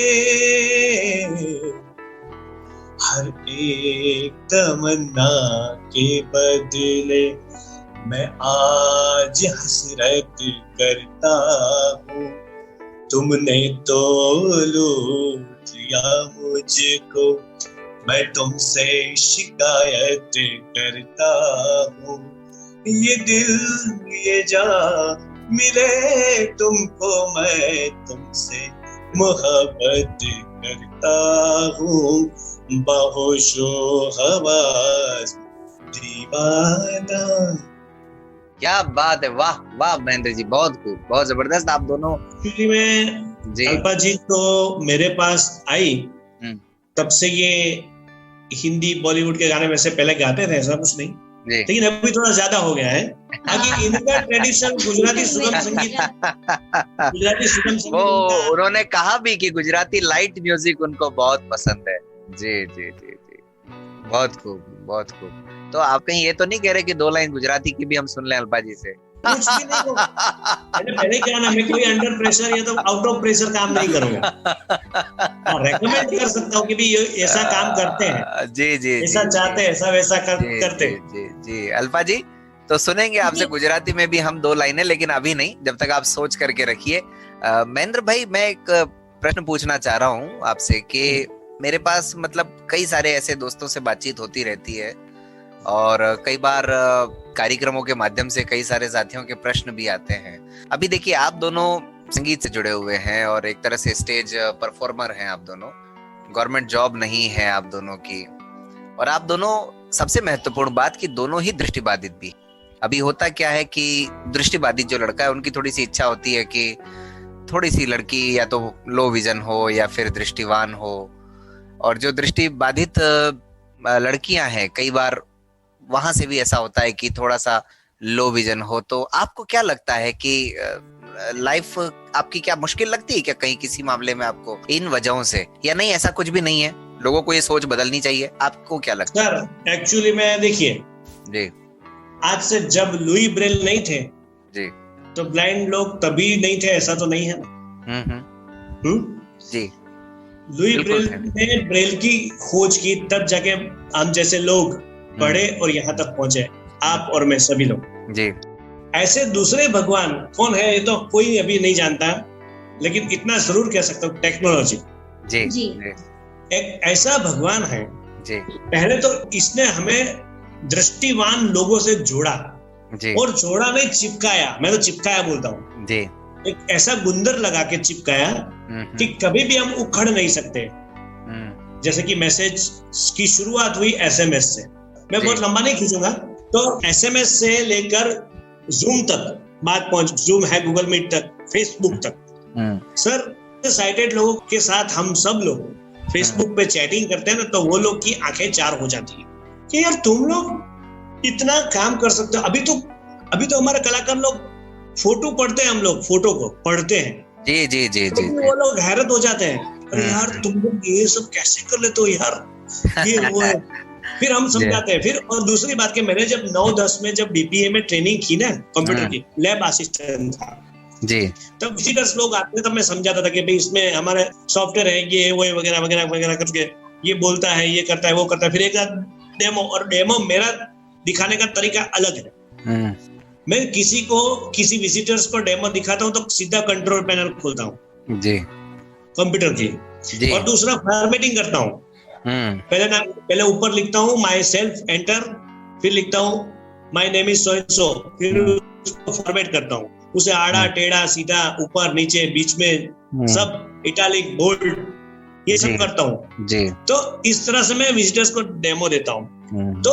हर एक तमन्ना के बदले मैं आज हसरत करता हूँ। तुमने तो लूट लिया मुझको, मैं तुमसे शिकायत करता हूँ। ये दिल ये जान मिले तुमको मैं तुमसे मोहब्बत करता हूँ, बहुशो हवास दीवाना। क्या बात है, वाह वाह महेंद्र जी, बहुत खूब, बहुत जबरदस्त आप दोनों। एक्चुअली मैं अल्पा जी तो मेरे पास आई तब से ये हिंदी बॉलीवुड के गाने में से पहले गाते थे, ऐसा कुछ नहीं, लेकिन अभी थोड़ा ज्यादा हो गया है। आगे इनका ट्रेडिशनल गुजराती सुगम संगीत, गुजराती सुगम संगीत वो उन्होंने कहा भी कि गुजराती लाइट म्यूजिक उनको बहुत पसंद है। जी जी जी जी, बहुत खूब बहुत खूब। तो आप कहीं ये तो नहीं कह रहे कि 2 लाइन गुजराती की भी हम सुन लें अल्पा जी से? कुछ भी नहीं होगा। पहले क्या ना, मैं कोई अंडर प्रेशर या तो आउट ऑफ प्रेशर काम नहीं करूंगा। रेकमेंड कर सकता हूँ कि भी ऐसा काम करते हैं, जी जी, ऐसा चाहते हैं, ऐसा वैसा करते हैं। जी जी, अल्पा जी तो सुनेंगे आपसे गुजराती में भी हम 2 लाइनें, लेकिन अभी नहीं, जब तक आप सोच करके रखिए। महेंद्र भाई, मैं एक प्रश्न पूछना चाह रहा हूँ आपसे कि मेरे पास मतलब कई सारे ऐसे दोस्तों से बातचीत होती रहती है और कई बार कार्यक्रमों के माध्यम से कई सारे साथियों के प्रश्न भी आते हैं। अभी देखिए, आप दोनों संगीत से जुड़े हुए हैं और एक तरह से स्टेज परफॉर्मर हैं आप दोनों, गवर्नमेंट जॉब नहीं है आप दोनों की, और आप दोनों, सबसे महत्वपूर्ण बात कि दोनों ही दृष्टिबाधित भी। अभी होता क्या है कि दृष्टिबाधित जो लड़का है उनकी थोड़ी सी इच्छा होती है कि थोड़ी सी लड़की या तो लो विजन हो या फिर दृष्टिवान हो, और जो दृष्टिबाधित लड़कियां हैं कई बार वहां से भी ऐसा होता है कि थोड़ा सा लो विजन हो। तो आपको क्या लगता है कि लाइफ आपकी क्या मुश्किल लगती है क्या कहीं किसी मामले में आपको इन वजहों से, या नहीं ऐसा कुछ भी नहीं है, लोगों को ये सोच बदलनी चाहिए? आपको क्या लगता है? सर एक्चुअली मैं देखिए जी, आज से जब लुई ब्रेल नहीं थे जी तो ब्लाइंड लोग तभी नहीं थे, ऐसा तो नहीं है ना। जी, लुई ब्रेल ने ब्रेल की खोज की, तब जाके हम जैसे लोग पढ़े और यहाँ तक पहुंचे, आप और मैं सभी लोग जी। ऐसे दूसरे भगवान कौन है ये तो कोई अभी नहीं जानता, लेकिन इतना जरूर कह सकता हूँ, टेक्नोलॉजी जी, जी एक ऐसा भगवान है जी। पहले तो इसने हमें दृष्टिवान लोगों से जोड़ा जी, और जोड़ा नहीं चिपकाया, मैं तो चिपकाया बोलता हूँ जी। एक ऐसा गुंदर लगा के चिपकाया कि कभी भी हम उखड़ नहीं सकते। जैसे कि मैसेज की शुरुआत हुई एसएमएस से, मैं बहुत लंबा नहीं खींचूंगा, तो एसएमएस से लेकर जूम तक बात पहुंच, जूम है गूगल मीट तक, फेसबुक तक। सर साइटेड लोगों के साथ हम सब लोग फेसबुक पे चैटिंग करते हैं ना, तो वो लोग की आंखें चार हो जाती है कि यार तुम लोग इतना काम कर सकते हो। अभी तो हमारे कलाकार लोग फोटो पढ़ते हैं, हम लोग फोटो को पढ़ते हैं जी जी जी तो जी, वो लोग हैरत हो जाते हैं, अरे यार तुम लोग ये सब कैसे कर लेते हो यार, ये वो है। फिर हम समझाते हैं। फिर और दूसरी बात कि मैंने जब 9-10 में जब बीपीए में ट्रेनिंग की ना, कंप्यूटर की लैब असिस्टेंट था जी, तब विजिटर्स लोग आते थे, तब मैं समझाता था कि भाई इसमें हमारे सॉफ्टवेयर है, ये वो वगैरह वगैरह वगैरह करके ये बोलता है, ये करता है, वो करता है। फिर एक डेमो, और डेमो मेरा दिखाने का तरीका अलग है। मैं किसी विजिटर्स को डेमो दिखाता हूँ तो सीधा कंट्रोल पैनल खोलता हूँ जी, कंप्यूटर की, और दूसरा फॉर्मेटिंग करता हूँ। पहले ऊपर लिखता हूँ माई सेल्फ एंटर, फिर लिखता हूँ my name is so and so, फिर उसको फॉर्मेट करता हूँ, उसे आड़ा टेढ़ा सीधा ऊपर नीचे बीच में सब इटैलिक बोल्ड ये सब करता हूँ जी। तो इस तरह से मैं विजिटर्स को डेमो देता हूँ। तो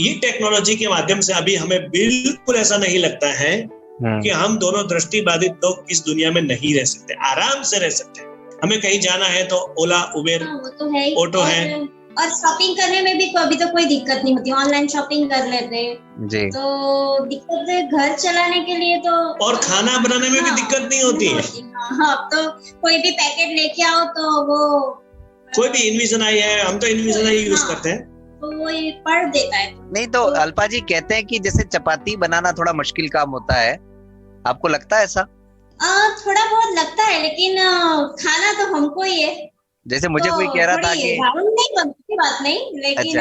ये टेक्नोलॉजी के माध्यम से अभी हमें बिल्कुल ऐसा नहीं लगता है कि हम दोनों दृष्टिबाधित लोग इस दुनिया में नहीं रह सकते, आराम से रह सकते हैं। हमें कहीं जाना है तो ओला उबेर ऑटो है, और शॉपिंग करने में भी अभी तो कोई दिक्कत नहीं होती, ऑनलाइन शॉपिंग कर लेते हैं जी। तो दिक्कत है घर चलाने के लिए तो, और खाना बनाने में भी दिक्कत नहीं होती है। हाँ, तो कोई भी पैकेट लेके आओ तो वो कोई भी इनविजन आई है, हम तो इनविजन आई यूज करते हैं, तो वो ये पढ़ देता है। नहीं तो अल्पा जी कहते हैं कि जैसे चपाती बनाना थोड़ा मुश्किल काम होता है, आपको लगता है ऐसा? थोड़ा बहुत लगता है, लेकिन खाना तो हमको ही है। जैसे मुझे कोई कह रहा था कि नहीं बनती बात नहीं, लेकिन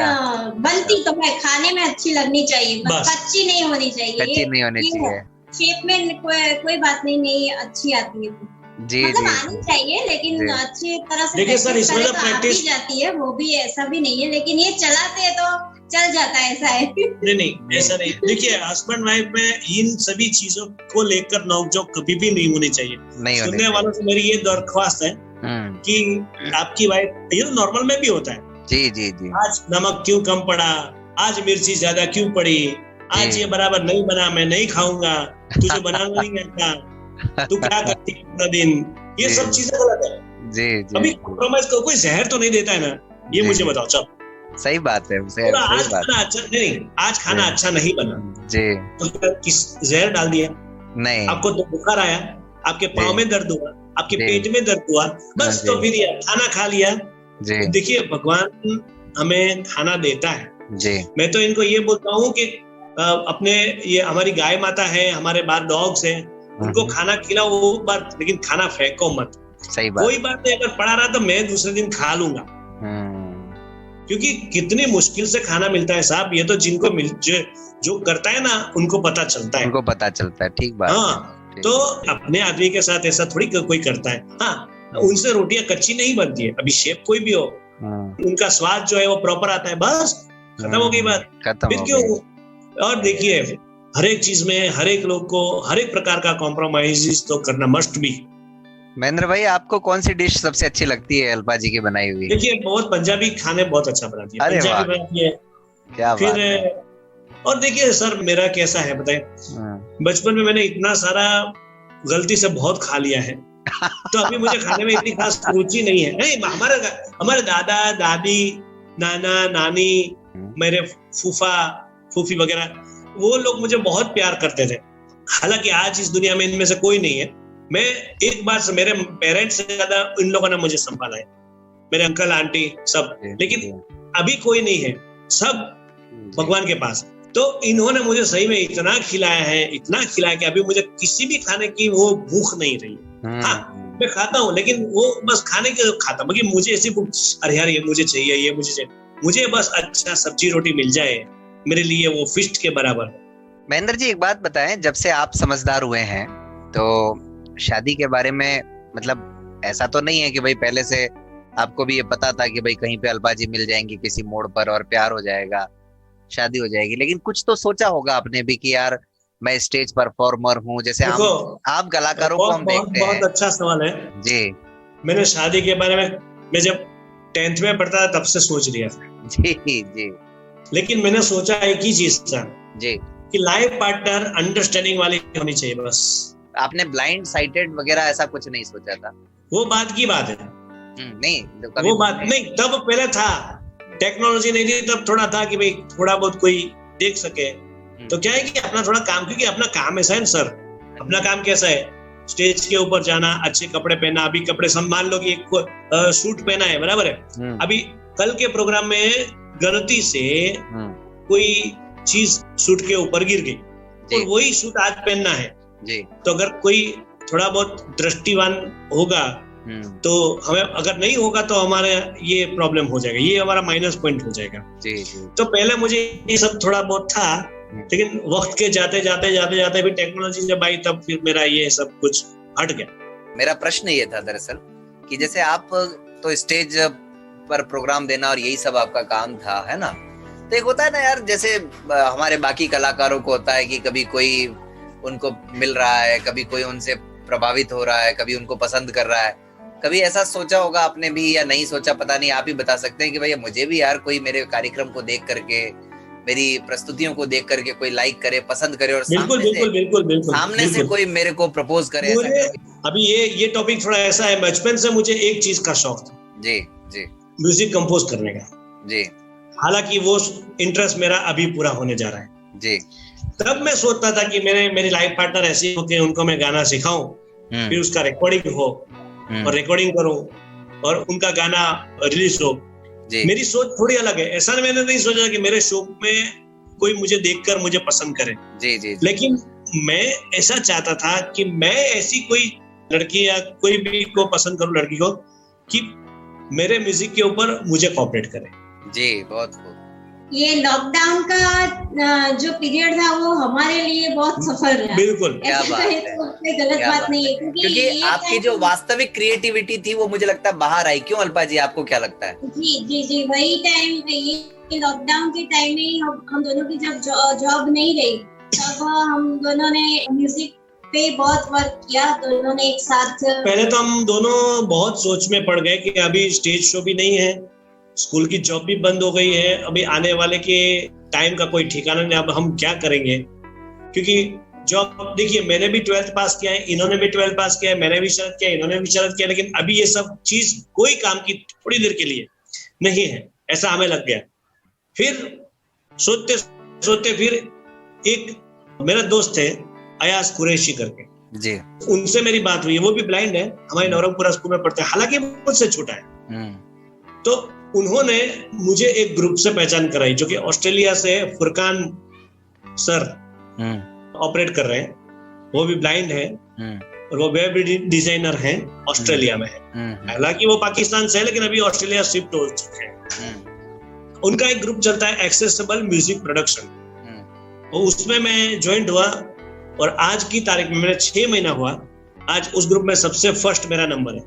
बनती तो है, खाने में अच्छी लगनी चाहिए, बस कच्ची नहीं होनी चाहिए। कच्ची नहीं होनी चाहिए, शेप में कोई बात नहीं अच्छी आती है जी, मतलब आनी चाहिए, लेकिन अच्छी तरह से। देखिए सर, इसमें तो प्रैक्टिस जाती है, वो भी ऐसा भी नहीं है, लेकिन ये चलाते हैं तो चल जाता है, ऐसा है। नहीं ऐसा नहीं। देखिए हस्बैंड वाइफ में इन सभी चीजों को लेकर नोकझोंक कभी भी नहीं होनी चाहिए। सुनने वालों से मेरी ये दरख्वास्त है कि आपकी वाइफ, ये नॉर्मल में भी होता है, जी जी जी, आज नमक क्यों कम पड़ा, आज मिर्ची ज्यादा क्यों पड़ी, आज ये बराबर नहीं बना, मैं नहीं खाऊंगा, तुझे बनाना नहीं आता, तू क्या करती पूरा दिन, ये सब चीजें गलत है। जी जी, अभी कॉम्प्रोमाइज को कोई जहर तो नहीं देता है ना, ये मुझे बताओ। सब सही बात है, आज खाना अच्छा नहीं, आज खाना अच्छा नहीं बना जी, तो किस जहर डाल दिया? नहीं, आपको तो बुखार आया, आपके पाँव में दर्द हुआ, आपके पेट में दर्द हुआ, बस तो फिर खाना खा लिया। देखिए भगवान हमें खाना देता है जी। मैं तो इनको ये बोलता हूँ कि अपने ये हमारी गाय माता है, हमारे बाहर डॉग्स हैं, उनको खाना खिलाओ वो बात, लेकिन खाना फेंको मत। सही बात। कोई बात नहीं, अगर पड़ा रहा तो मैं दूसरे दिन खा लूंगा, क्योंकि कितनी मुश्किल से खाना मिलता है साहब। ये तो जिनको जो करता है ना उनको पता चलता है, उनको पता चलता है। ठीक बात। हाँ, तो अपने आदमी के साथ ऐसा थोड़ी कोई करता है। हाँ, उनसे रोटियां कच्ची नहीं बनती है, अभी शेफ कोई भी हो, उनका स्वाद जो है वो प्रॉपर आता है, बस खत्म हो गई बात। फिर क्यों? और देखिए हर एक चीज में हर एक लोग को हर एक प्रकार का कॉम्प्रोमाइज तो करना मस्ट भी। महेंद्र भाई, आपको कौन सी डिश सबसे अच्छी लगती है अल्पा जी की बनाई हुई? देखिए बहुत पंजाबी खाने बहुत अच्छा बनाती है, पंजाबी बनाती है, क्या फिर बात है। और देखिए सर मेरा कैसा है बताए, बचपन में मैंने इतना सारा गलती से बहुत खा लिया है, तो अभी मुझे खाने में इतनी खास रुचि नहीं है। नहीं, हमारे दादा दादी, नाना नानी, मेरे फूफा फूफी वगैरह, वो लोग मुझे बहुत प्यार करते थे। हालांकि आज इस दुनिया में इनमें से कोई नहीं है। मैं एक बार से मेरे पेरेंट्स से ज्यादा इन लोगों ने मुझे संभाला है, मेरे अंकल आंटी सब, लेकिन अभी कोई नहीं है, सब भगवान के पास। तो इन्होंने मुझे सही में इतना खिलाया है, इतना खिलाया कि अभी मुझे किसी भी खाने की वो भूख नहीं रही। हाँ, मैं खाता हूँ, लेकिन वो बस खाने के खाता, बाकी मुझे ऐसी भूख, अरे यार ये मुझे चाहिए, ये मुझे चाहिए, मुझे बस अच्छा सब्जी रोटी मिल जाए, मेरे लिए वो फिस्ट के बराबर है। महेंद्र जी एक बात बताएं, जब से आप समझदार हुए हैं तो शादी के बारे में, मतलब ऐसा तो नहीं है कि भाई पहले से आपको भी ये पता था कि भाई कहीं पे अल्पा जी मिल जाएंगी किसी मोड़ पर और प्यार हो जाएगा, शादी हो जाएगी, लेकिन कुछ तो सोचा होगा आपने भी कि यार मैं स्टेज परफॉर्मर हूँ, जैसे आप कलाकारों को हम देखते हैं। बहुत अच्छा सवाल है जी। मैंने शादी के बारे में मैं जब 10th में पढ़ता था तब से सोच लिया था जी जी, लेकिन मैंने सोचा एक ही चीज था जी, कि लाइफ पार्टनर अंडरस्टैंडिंग वाली होनी चाहिए बस। आपने ब्लाइंड साइटेड वगैरह ऐसा कुछ नहीं सोचा था? वो बात की बात है। नहीं, वो बात नहीं, तब पहले था, टेक्नोलॉजी नहीं थी तब, थोड़ा था कि भाई थोड़ा बहुत कोई देख सके। तो क्या है कि अपना थोड़ा काम, क्योंकि अपना काम ऐसा है सर, अपना काम कैसा है, स्टेज के ऊपर जाना, अच्छे कपड़े पहना। अभी कपड़े सब मान लो कि एक सूट पहना है, बराबर है, अभी कल के प्रोग्राम में गलती से कोई चीज सूट के ऊपर गिर गई और वही सूट आज पहनना है जी, तो अगर कोई थोड़ा बहुत दृष्टिवान होगा तो हमें, अगर नहीं होगा तो हमारे ये प्रॉब्लम हो जाएगा, ये हमारा माइनस पॉइंट हो जाएगा जी जी। तो पहले मुझे ये सब थोड़ा बहुत था, लेकिन वक्त के जाते जाते जाते जाते फिर टेक्नोलॉजी जब आई तब फिर मेरा ये सब कुछ हट गया। मेरा प्रश्न ये था दरअसल कि जैसे आप तो स्टेज पर प्रोग्राम देना और यही सब आपका काम था, है ना, तो एक होता है ना यार, जैसे हमारे बाकी कलाकारों को होता है कि कभी कोई उनको मिल रहा है, कभी कोई उनसे प्रभावित हो रहा है, कभी उनको पसंद कर रहा है। कभी ऐसा सोचा होगा आपने भी या नहीं सोचा, पता नहीं, आप ही बता सकते हैं कि भैया मुझे भी यार कोई मेरे कार्यक्रम को देख करके, मेरी प्रस्तुतियों को देख करके कोई लाइक करे, पसंद करे, और सामने से कोई मेरे को प्रपोज करे। अभी ये टॉपिक थोड़ा ऐसा है, बचपन से मुझे एक चीज का शौक था जी जी, म्यूजिक कंपोज करने का जी। हालांकि वो इंटरेस्ट मेरा अभी पूरा होने जा रहा है जी। तब मैं सोचता था कि मेरी लाइफ पार्टनर ऐसी हो कि उनको मैं गाना सिखाऊं, फिर उसका रिकॉर्डिंग हो और रिकॉर्डिंग करूं और उनका गाना रिलीज हो। मेरी सोच थोड़ी अलग है। ऐसा मैंने नहीं सोचा कि मेरे शो में कोई मुझे देखकर मुझे पसंद करे जी जी, लेकिन मैं ऐसा चाहता था कि मैं ऐसी कोई लड़की या कोई भी को पसंद करूं, लड़की को, कि मेरे म्यूजिक के ऊपर मुझे कोऑपरेट करे जी। बहुत खूब। ये लॉकडाउन का जो पीरियड था वो हमारे लिए बहुत सफल रहा। बिल्कुल, क्या बात है, तो गलत बात नहीं है, क्योंकि आपकी जो वास्तविक क्रिएटिविटी थी वो मुझे लगता है बाहर आई। क्यों अल्पा जी, आपको क्या लगता है? जी जी जी, वही टाइम, ये कि लॉकडाउन के टाइम में हम दोनों की जब जॉब नहीं रही तब हम दोनों ने म्यूजिक पे बहुत वर्क किया, दोनों ने एक साथ। पहले तो हम दोनों बहुत सोच में पड़ गए कि अभी स्टेज शो भी नहीं है, स्कूल की जॉब भी बंद हो गई है, अभी आने वाले के टाइम का कोई ठिकाना नहीं, अब हम क्या करेंगे। क्योंकि जॉब देखिए, मैंने भी 12th पास किया है, इन्होंने भी 12th पास किया है, मैंने भी शरद किया, इन्होंने भी शरद किया, लेकिन अभी ये सब चीज कोई काम की थोड़ी देर के लिए नहीं है, ऐसा हमें लग गया। फिर सोचते सोचते फिर एक मेरा दोस्त है अयाज कुरैशी करके जी, उनसे मेरी बात हुई, वो भी ब्लाइंड है, हमारे नवरंगपुरा स्कूल में पढ़ते हैं, हालांकि मुझसे छोटा है। तो उन्होंने मुझे एक ग्रुप से पहचान कराई जो कि ऑस्ट्रेलिया से फुरकान सर ऑपरेट कर रहे हैं, वो भी ब्लाइंड है और वो वेब डिजाइनर हैं, ऑस्ट्रेलिया में है, हालांकि वो पाकिस्तान से है लेकिन अभी ऑस्ट्रेलिया शिफ्ट हो चुके हैं। उनका एक ग्रुप चलता है एक्सेसिबल म्यूजिक प्रोडक्शन, तो उसमें मैं ज्वाइन हुआ और आज की तारीख में मेरा 6 महीना हुआ, आज उस ग्रुप में सबसे फर्स्ट मेरा नंबर है।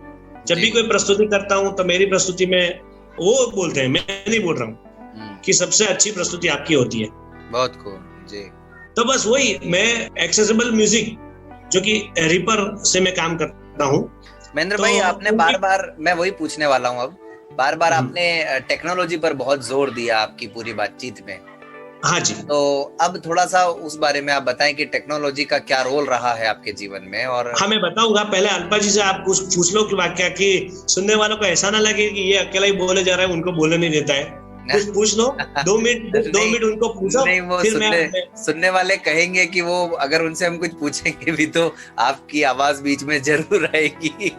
जब भी कोई प्रस्तुति करता हूं तो मेरी प्रस्तुति में वो बोलते हैं, मैं नहीं बोल रहा हूँ, कि सबसे अच्छी प्रस्तुति आपकी होती है। बहुत खूब जी। तो बस वही, मैं एक्सेसिबल म्यूजिक जो कि रिपर से मैं काम करता हूँ। महेंद्र भाई, आपने बार बार, मैं वही पूछने वाला हूँ, अब बार बार आपने टेक्नोलॉजी पर बहुत जोर दिया आपकी पूरी बातचीत में। हाँ जी। तो अब थोड़ा सा उस बारे में आप बताएं कि टेक्नोलॉजी का क्या रोल रहा है आपके जीवन में। और हाँ, मैं बताऊंगा। पहले अल्पा जी से आप कुछ पूछ लो कि वाक्य कि सुनने वालों को ऐसा ना लगे कि ये अकेला ही बोले जा रहा है, उनको बोलने नहीं देता है। कुछ पूछ लो, 2 मिनट उनको पूछो। नहीं, वो सुनने वाले कहेंगे कि वो अगर उनसे हम कुछ पूछेंगे भी तो आपकी आवाज बीच में जरूर रहेगी।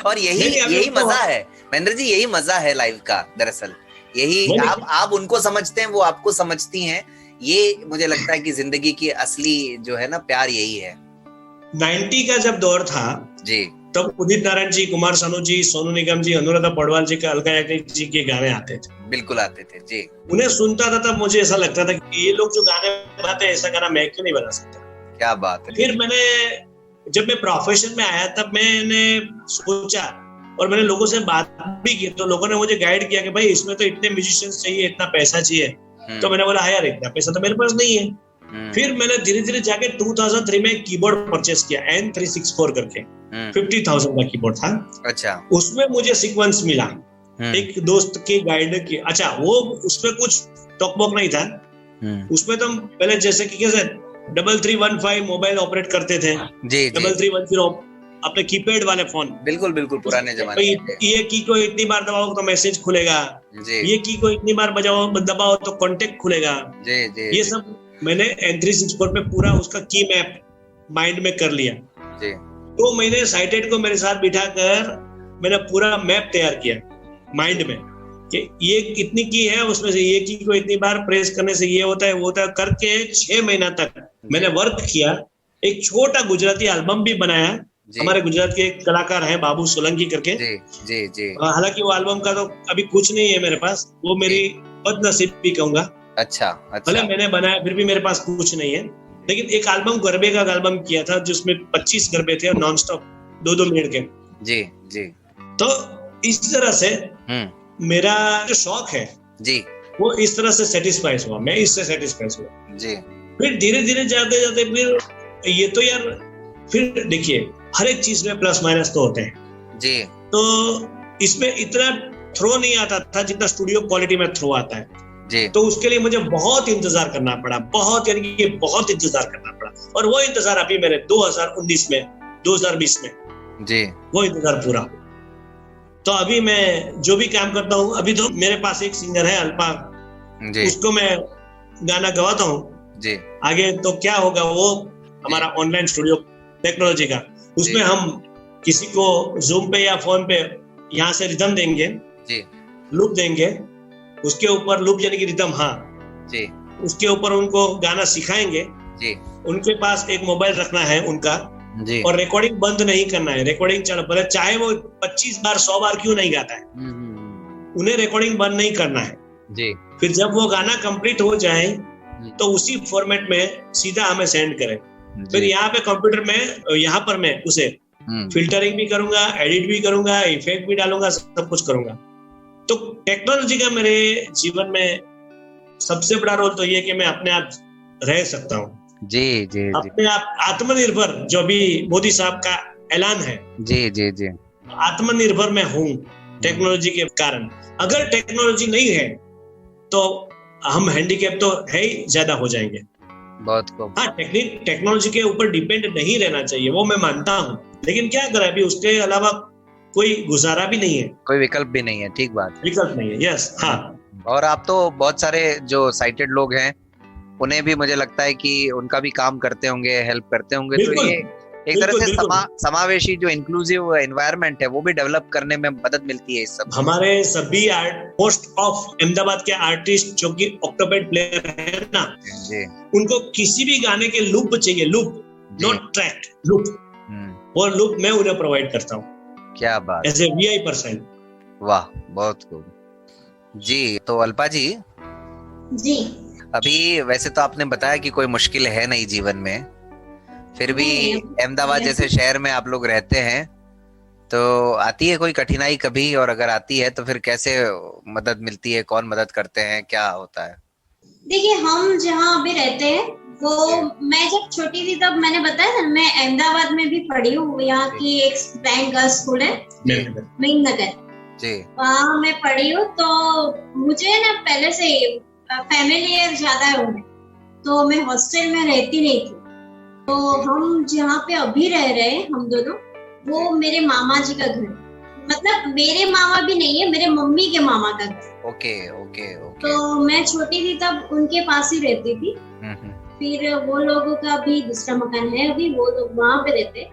और यही मजा है महेंद्र जी, यही मजा है लाइव का। दरअसल यही आप उनको समझते हैं, वो आपको समझती हैं। ये मुझे लगता है कि जिंदगी की असली जो है ना प्यार यही है। 90 का जब दौर था जी, तब उदित नारायण जी, कुमार सानू जी, सोनू निगम जी, अनुराधा पौडवाल जी का, अलका याग्निक जी के गाने आते थे। बिल्कुल आते थे जी। उन्हें सुनता था तब मुझे ऐसा लगता था कि ये लोग जो गाने बनाते हैं, ऐसा गाना मैं क्यों नहीं बना सकता। क्या बात है। फिर जब मैं प्रोफेशन में आया तब मैंने सोचा और मैंने लोगों से बात भी की, तो लोगों ने मुझे गाइड किया कि भाई इसमें तो इतने म्यूजिशियंस चाहिए, इतना पैसा चाहिए। तो मैंने बोला हाँ यार, इतना पैसा तो मेरे पास नहीं है। फिर मैंने धीरे धीरे जाके 2003 में कीबोर्ड परचेस किया, N364 करके, 50,000 का कीबोर्ड था। अच्छा। उसमें मुझे सीक्वेंस मिला एक दोस्त के गाइड की। अच्छा, वो उसमें कुछ टॉकबॉक नहीं था, उसमें तो पहले जैसे कि कैसे 3315 मोबाइल ऑपरेट करते थे, 3310 अपने कीपैड वाले फोन। बिल्कुल बिल्कुल पुराने जमाने। ये की को इतनी बार दबाओ तो मैसेज खुलेगा, ये की को इतनी बार दबाओ तो कांटेक्ट खुलेगा। ये सब मैंने N364 पे पूरा उसका की मैप माइंड में कर लिया। तो मैंने साइटेड को मेरे साथ बिठाकर मैंने पूरा मैप तैयार किया माइंड में कि ये कितनी की है, उसमें से ये की को इतनी बार प्रेस करने से ये होता है, वो होता है करके 6 महीना तक मैंने वर्क किया। एक छोटा गुजराती एल्बम भी बनाया। हमारे गुजरात के एक कलाकार हैं बाबू सोलंकी करके। जी। हालांकि वो एल्बम का तो अभी कुछ नहीं है मेरे पास, वो मेरी बदनसीबी कहूंगा। अच्छा। भले मैंने बनाया फिर भी मेरे पास कुछ नहीं है, लेकिन एक एल्बम गरबे का एल्बम किया था जिसमें 25 गरबे थे और नॉन स्टॉप 2-2 मिनट के। जी। तो इस तरह से मेरा जो शौक है जी, वो इस तरह से सेटिस्फाइड हुआ, मैं इससे सेटिस्फाइड हुआ जी। फिर धीरे धीरे जाते जाते फिर ये तो यार, फिर देखिए हर एक चीज में प्लस माइनस तो होते हैं जी। तो इसमें इतना थ्रो नहीं आता था जितना स्टूडियो क्वालिटी में थ्रो आता है जी। तो उसके लिए मुझे बहुत इंतजार करना पड़ा, बहुत इंतजार करना पड़ा। और वो इंतजार अभी मेरे 2019 में 2020 में जी, वो इंतजार पूरा। तो अभी मैं जो भी काम करता हूँ, अभी तो मेरे पास एक सिंगर है अल्पा जी, उसको मैं गाना गवाता हूँ जी। आगे तो क्या होगा, वो हमारा ऑनलाइन स्टूडियो टेक्नोलॉजी का, उसमें हम किसी को जूम पे या फोन पे यहाँ से रिदम देंगे जी, लूप देंगे, उसके ऊपर लूप यानी कि रिदम, हाँ जी, उसके ऊपर उनको गाना सिखाएंगे जी। उनके पास एक मोबाइल रखना है उनका जी, और रिकॉर्डिंग बंद नहीं करना है, रिकॉर्डिंग चल, चाहे वो 25 बार 100 बार क्यों नहीं गाता है, उन्हें रिकॉर्डिंग बंद नहीं करना है जी। फिर जब वो गाना कंप्लीट हो जाए तो उसी फॉर्मेट में सीधा हमें सेंड करें। फिर यहाँ पे कंप्यूटर में, यहाँ पर मैं उसे फिल्टरिंग भी करूंगा, एडिट भी करूंगा, इफेक्ट भी डालूंगा, सब कुछ करूंगा। तो टेक्नोलॉजी का मेरे जीवन में सबसे बड़ा रोल तो ये कि मैं अपने आप रह सकता हूँ। जी जी अपने आप आत्मनिर्भर, जो भी मोदी साहब का ऐलान है, जी जी जी, आत्मनिर्भर मैं हूँ टेक्नोलॉजी के कारण। अगर टेक्नोलॉजी नहीं है तो हम हैंडीकैप तो है ही, ज्यादा हो जाएंगे। बहुत खूब। हाँ, टेक्नोलॉजी के ऊपर डिपेंड नहीं रहना चाहिए, वो मैं मानता हूँ, लेकिन क्या करें, अभी उसके अलावा कोई गुजारा भी नहीं है, कोई विकल्प भी नहीं है। ठीक बात है, विकल्प नहीं है। यस, हाँ। और आप तो बहुत सारे जो साइटेड लोग हैं उन्हें भी मुझे लगता है कि उनका भी काम करते होंगे, हेल्प करते होंगे, तो ये एक तरह से समावेशी जो इंक्लूसिव एनवायरनमेंट है वो भी डेवलप करने में मदद मिलती है इस सब। हमारे सभी मोस्ट ऑफ अहमदाबाद के आर्टिस्ट जो कि ऑक्टोपैड प्लेयर है ना, उनको किसी भी गाने के लूप चाहिए, लूप, नॉट ट्रैक, लूप, वो लूप मैं उन्हें प्रोवाइड करता हूँ। क्या बात, एज ए वीआई पर्सन। वाह, बहुत खूब जी। तो अल्पा जी, अभी वैसे तो आपने बताया कि कोई मुश्किल है नहीं जीवन में, फिर भी अहमदाबाद जैसे शहर में आप लोग रहते हैं, तो आती है कोई कठिनाई कभी, और अगर आती है तो फिर कैसे मदद मिलती है, कौन मदद करते हैं, क्या होता है? देखिए, हम जहाँ अभी रहते हैं वो, मैं जब छोटी थी तब मैंने बताया ना, मैं अहमदाबाद में भी पढ़ी हूँ। यहाँ की एक ब्लैंक गर्ल्स स्कूल है महिमनगर, वहाँ मैं पढ़ी हूँ। तो मुझे ना पहले से फैमिलियर ज्यादा है उन्हें, तो मैं हॉस्टल में रहती नहीं थी। तो हम जहाँ पे अभी रह रहे हैं हम दोनों, वो मेरे मामा जी का घर, मतलब मेरे मामा भी नहीं है, मेरे मम्मी के मामा का घर। Okay okay okay. तो मैं छोटी थी तब उनके पास ही रहती थी। फिर वो लोगों का भी दूसरा मकान है, अभी वो लोग वहाँ पे रहते,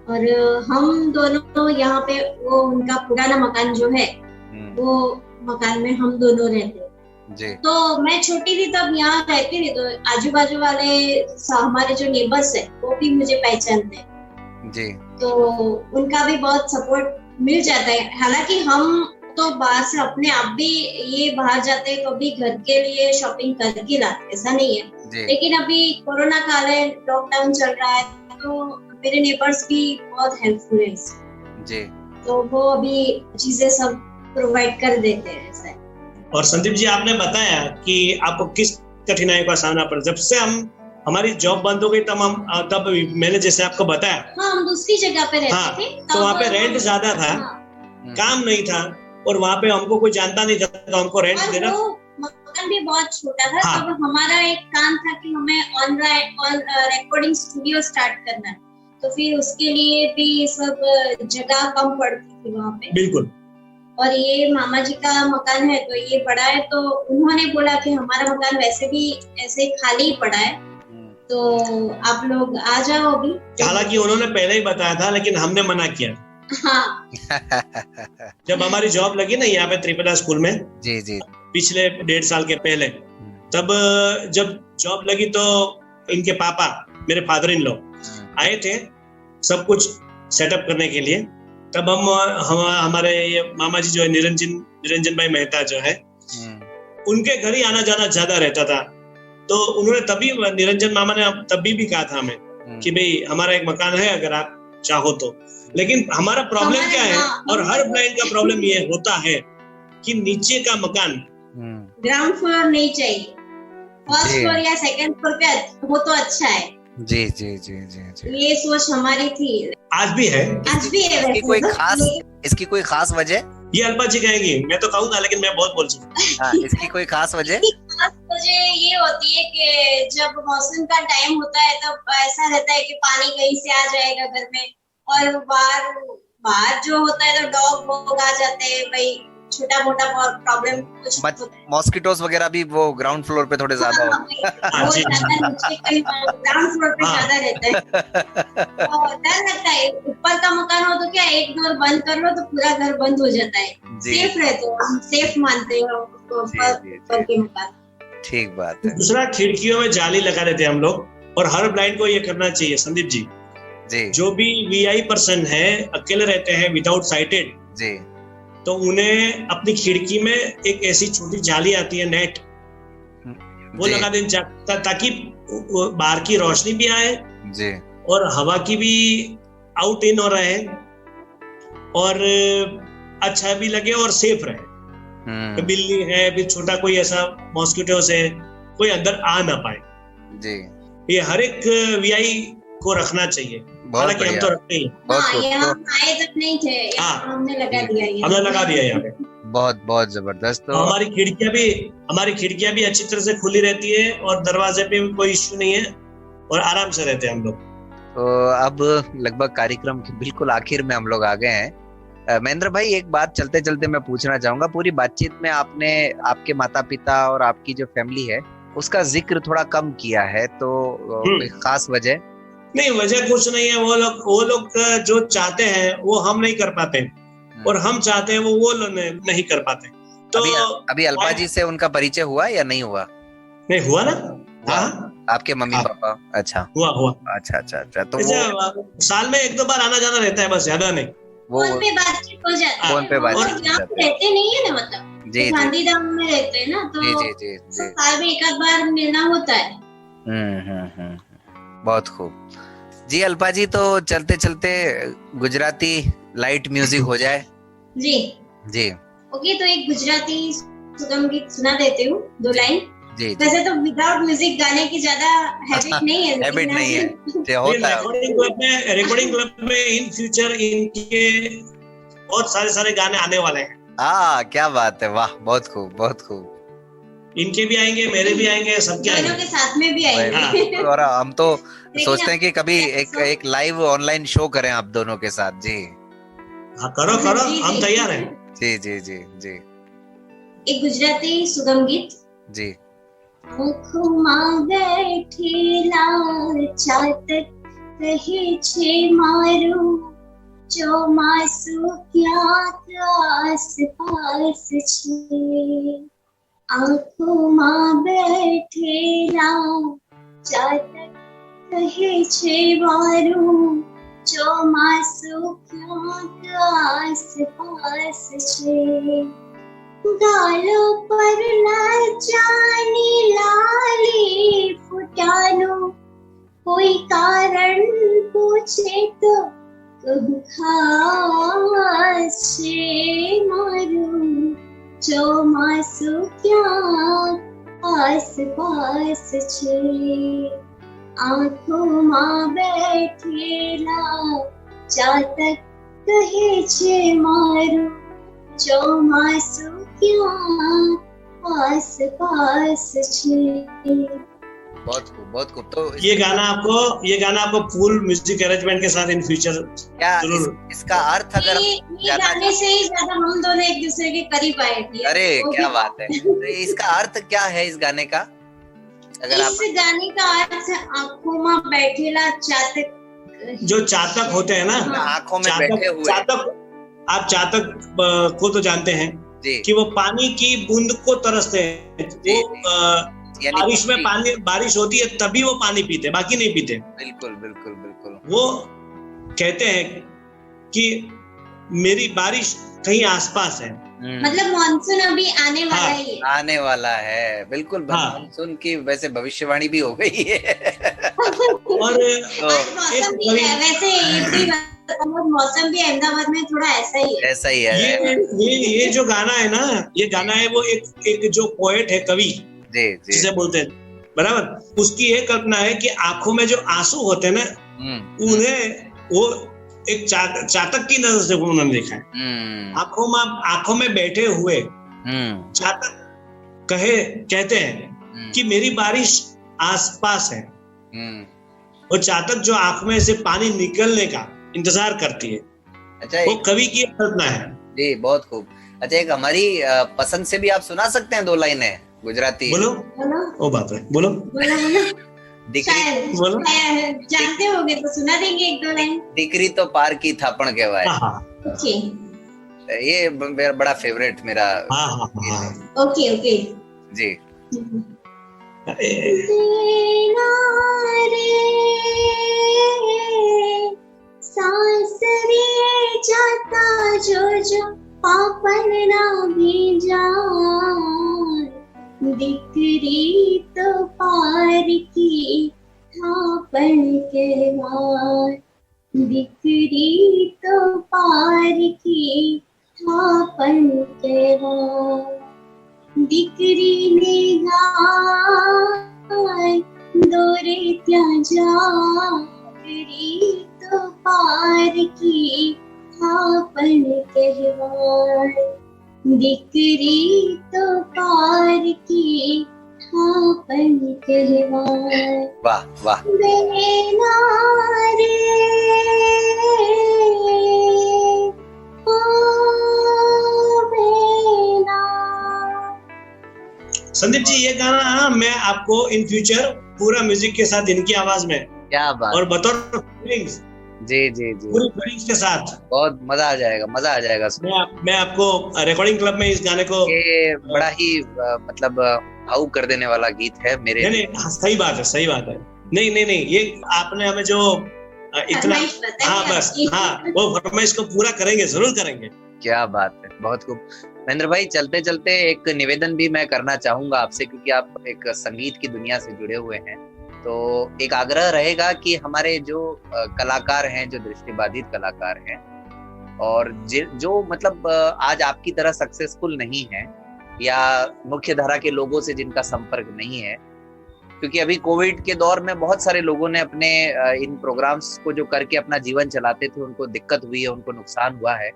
और हम दोनों यहाँ पे, वो उनका पुराना मकान जो है वो मकान में हम दोनों रहते जी। तो मैं छोटी थी तब यहाँ रहती थी, तो आजू बाजू वाले हमारे जो नेबर्स है वो भी मुझे पहचानते हैं जी। तो उनका भी बहुत सपोर्ट मिल जाता है। हालांकि हम तो बाहर से अपने आप भी ये बाहर जाते हैं तो भी घर के लिए शॉपिंग करके लाते, ऐसा नहीं है। लेकिन अभी कोरोना काल है, लॉकडाउन चल रहा है, तो मेरे नेबर्स भी बहुत हेल्पफुल है जी। तो वो अभी चीजें सब प्रोवाइड कर देते हैं ऐसा। और संदीप जी, आपने बताया कि आपको किस कठिनाई का सामना पड़ा। जब से हमारी जॉब बंद हो गई तब मैंने जैसे आपको बताया, हम दूसरी जगह पे रहते थे, तो वहाँ पे रेंट ज्यादा था, काम नहीं था, और वहाँ पे हमको कोई जानता नहीं था, तो हमको रेंट देना, मकान भी बहुत छोटा था। तब हमारा एक काम था कि हमें ऑनलाइन रिकॉर्डिंग स्टूडियो स्टार्ट करना है, तो फिर उसके लिए भी सब जगह कम पड़ती थी वहाँ पे। बिल्कुल। और ये मामा जी का मकान है, तो ये बड़ा है, तो उन्होंने बोला कि हमारा मकान वैसे भी ऐसे खाली ही पड़ा है, तो आप लोग आ जाओ अभी। हालांकि उन्होंने पहले ही बताया था, लेकिन हमने मना किया। हाँ। जब हमारी जॉब लगी ना यहाँ पे त्रिपुरा स्कूल में, जी जी, पिछले 1.5 साल के पहले, तब जब जॉब लगी तो इनके पापा, मेरे फादर इन लॉ आए थे सब कुछ सेटअप करने के लिए। तब हम हमारे ये मामा जी जो है निरंजन भाई मेहता जो है, उनके घर ही आना जाना ज्यादा रहता था। तो उन्होंने तभी, निरंजन मामा ने तभी भी कहा था हमें कि भाई हमारा एक मकान है अगर आप चाहो तो। लेकिन हमारा प्रॉब्लम क्या है, और हर ब्लाइंड का प्रॉब्लम ये होता है कि नीचे का मकान, ग्राउंड फ्लोर नहीं चाहिए, फर्स्ट फ्लोर या सेकंड फ्लोर पे हो तो अच्छा है। जी जी जी जी जी, ये सोच हमारी थी, आज भी है। इसकी कोई खास वजह? ये अल्पा जी कहेंगी, मैं तो कहूंगा लेकिन मैं बहुत बोल चुका। इसकी कोई खास वजह? खास वजह ये होती है कि जब मौसम का टाइम होता है तब ऐसा रहता है कि पानी कहीं से आ जाएगा घर में, और बाहर जो होता है तो डॉग आ जाते हैं, भाई छोटा मोटा प्रॉब्लम कुछ, मॉस्किटोस वगैरह भी वो ग्राउंड फ्लोर पे थोड़े ज्यादा ग्राउंड फ्लोर पे ज्यादा रहता है, और डर लगता है। ऊपर का मकान हो तो क्या, एक डोर बंद कर लो तो पूरा घर बंद हो जाता है, सेफ रहते हो, हम सेफ मानते हैं ऊपर के मकान। ठीक बात है। दूसरा, खिड़कियों में जाली लगा देते हैं हम लोग, और हर ब्लाइंड को ये करना चाहिए संदीप जी। जो भी वीआई पर्सन है, अकेले रहते हैं, विदाउट साइटेड जी, तो उन्हें अपनी खिड़की में एक ऐसी छोटी जाली आती है, नेट, वो लगा दें ताकि बाहर की रोशनी भी आए जी, और हवा की भी आउट इन हो रहे, और अच्छा भी लगे और सेफ रहे। बिल्ली है, भी छोटा कोई ऐसा मॉस्किटो से कोई अंदर आ ना पाए जी। ये हर एक वीआई को रखना चाहिए, हालांकि हम तो रखते ही आए तक नहीं थे, हमने लगा दिया यहाँ पे। बहुत बहुत जबरदस्त। तो हमारी खिड़कियां भी अच्छी तरह से खुली रहती है और दरवाजे पे भी कोई इश्यू नहीं है और आराम से रहते हैं हम लोग। तो अब लगभग कार्यक्रम के बिल्कुल आखिर में हम लोग आ गए हैं। महेंद्र भाई, एक बात चलते चलते मैं पूछना चाहूंगा। पूरी बातचीत में आपने आपके माता पिता और आपकी जो फैमिली है उसका जिक्र थोड़ा कम किया है, तो कोई खास वजह? नहीं, वजह कुछ नहीं है। वो लोग जो चाहते हैं वो हम नहीं कर पाते और हम चाहते हैं वो लोग नहीं कर पाते। तो अभी अल्पा जी से उनका परिचय हुआ या नहीं हुआ? नहीं हुआ ना। आपके मम्मी पापा? अच्छा, हुआ। अच्छा। तो साल में 1-2 बार आना जाना रहता है, बस, ज्यादा नहीं। फोन पे बातचीत हो जाती है। फोन पे बातचीत रहते नहीं है ना, मतलब जी, गांधीधाम में रहते हैं ना, तो जी। साल में 1 आध बार मिलना होता है। बहुत खूब जी। अल्पा जी, तो चलते चलते गुजराती लाइट म्यूजिक हो जाए। जी। ओके, तो एक गुजराती सुगम गीत सुना देती हूँ, 2 लाइन। जी। वैसे तो विदाउट म्यूजिक गाने की ज्यादा हैबिट नहीं है। रिकॉर्डिंग क्लब में इन फ्यूचर इनके बहुत सारे गाने आने वाले हैं। क्या बात है, वाह, बहुत खूब। इनके भी आएंगे, मेरे भी आएंगे, सबके आएंगे, दोनों के साथ में भी आएंगे। और हम तो सोचते हैं कि कभी एक लाइव ऑनलाइन शो करें आप दोनों के साथ। जी हाँ, करो, हम तैयार हैं। जी। एक गुजराती सुगम गीत। जी। આંખમાં બેઠેલા ચાતક કહે છે મારું ચોમાસું ક્યાંક આસપાસ છે। આંખોમાં બેઠેલા ચાતક કહે છે મારું ચોમાસું ક્યાંક આસપાસ છે। गालों पर लाचानी लाली फुटानो कोई कारण पूछे तो कहूँ खास छे मारू ચોમાસું ક્યાં આસપાસ છે। આંખોમાં બેઠેલા ચાતક કહે છે મારું ચોમાસું ક્યાં आस-पास छे। बहुत खूब। तो ये गाना आपको फुल म्यूजिक अरेंजमेंट के साथ इन फ्यूचर क्या इसका अर्थ अगर ये गाने से ही ज्यादा हम दोनों एक दूसरे के करीब आए थे। अरे क्या बात है। तो इसका अर्थ क्या है इस गाने का? अगर इस गाने का अर्थ आंखों में बैठेला चातक, जो चातक होते हैं ना, आंखों में बैठे हुए चातक, आप चातक को तो जानते हैं कि वो पानी की बूंद को तरसते हैं। वो बारिश में बारिश होती है तभी वो पानी पीते, बाकी नहीं पीते। बिल्कुल। वो कहते हैं कि मेरी बारिश कहीं आसपास है, मतलब मानसून अभी आने वाला है। आने वाला है, बिल्कुल। मानसून की वैसे भविष्यवाणी भी हो गई है। और वैसे मौसम भी अहमदाबाद में थोड़ा ऐसा ही है। ये जो गाना है ना, ये गाना है वो एक जो पोएट है, कवि जिसे बोलते हैं, बराबर, उसकी ये कल्पना है कि आंखों में जो आंसू होते हैं ना, उन्हें वो एक चातक की नजर से उन्होंने देखा है। आंखों में बैठे हुए चातक कहते हैं कि मेरी बारिश आसपास है। वो चातक जो आंख में से पानी निकलने का इंतजार करती है। अच्छा, वो कवि की कल्पना है। जी, बहुत खूब। अच्छा, एक हमारी पसंद से भी आप सुना सकते हैं 2 लाइनें गुजराती। बोलो। ओ बाप रे, बोलो। जानते होगे तो सुना देंगे 1-2 लाइन। दीकरी तो पार की थापण कहवाय। ये मेरा बड़ा फेवरेट मेरा। ओके जी। सांस रे जाता जो पापन ना भेजा, दिकरी तो पार की थापन कहवाय, दिकरी तो पार की थापन कहवाय। દીકરી ને ગાય દોરે ત્યાં જાગરી તો પાર की आपन कहवाय દીકરી તો પાર की आपन कहवाय। वाह वाह। बेना रे ओ बेना। संदीप जी, ये गाना मैं आपको इन फ्यूचर पूरा म्यूजिक के साथ इनकी आवाज में, क्या बात, और बतौर फीलिंग्स, जी जी जी, पूरी फीलिंग्स के साथ, बहुत मजा आ जाएगा, मजा आ जाएगा। मैं आपको रिकॉर्डिंग क्लब में इस गाने को, ये बड़ा ही मतलब भावुक कर देने वाला गीत है मेरे। नहीं, सही बात है, सही बात है। नहीं, ये आपने हमें जो इतना, हाँ बस, हाँ वो फरमाइश को पूरा करेंगे, जरूर करेंगे। क्या बात है, बहुत खूब। महेंद्र भाई, चलते चलते एक निवेदन भी मैं करना चाहूंगा आपसे, क्योंकि आप एक संगीत की दुनिया से जुड़े हुए हैं, तो एक आग्रह रहेगा कि हमारे जो कलाकार हैं, जो दृष्टिबाधित कलाकार हैं, और जो मतलब आज आपकी तरह सक्सेसफुल नहीं है, या मुख्य धारा के लोगों से जिनका संपर्क नहीं है, क्योंकि अभी कोविड के दौर में बहुत सारे लोगों ने अपने इन प्रोग्राम्स को जो करके अपना जीवन चलाते थे, उनको दिक्कत हुई है, उनको नुकसान हुआ है।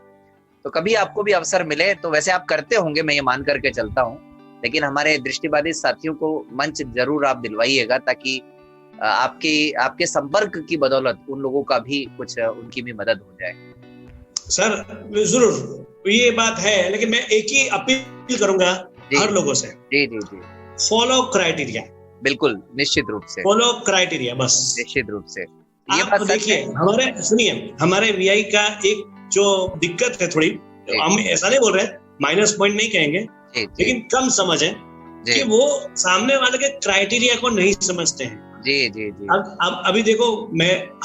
तो कभी आपको भी अवसर मिले, तो वैसे आप करते होंगे, मैं ये मान करके चलता हूँ, लेकिन हमारे दृष्टिबाधित साथियों को मंच जरूर आप दिलवाइएगा, ताकि आपके संपर्क की बदौलत उन लोगों का भी कुछ, उनकी भी मदद हो जाए। सर जरूर, ये बात है, लेकिन मैं एक ही अपील करूंगा हर लोगों से। जी जी जी, फॉलो क्राइटेरिया। बिल्कुल, निश्चित रूप से फॉलो क्राइटेरिया, बस निश्चित रूप से। ये बात देखिए, हमारे वीआई का एक जो दिक्कत है थोड़ी, हम ऐसा नहीं बोल रहे, माइनस पॉइंट नहीं कहेंगे, लेकिन कम समझ है कि वो सामने वाले के क्राइटेरिया को नहीं समझते हैं। जी जी जी। अब अभी देखो,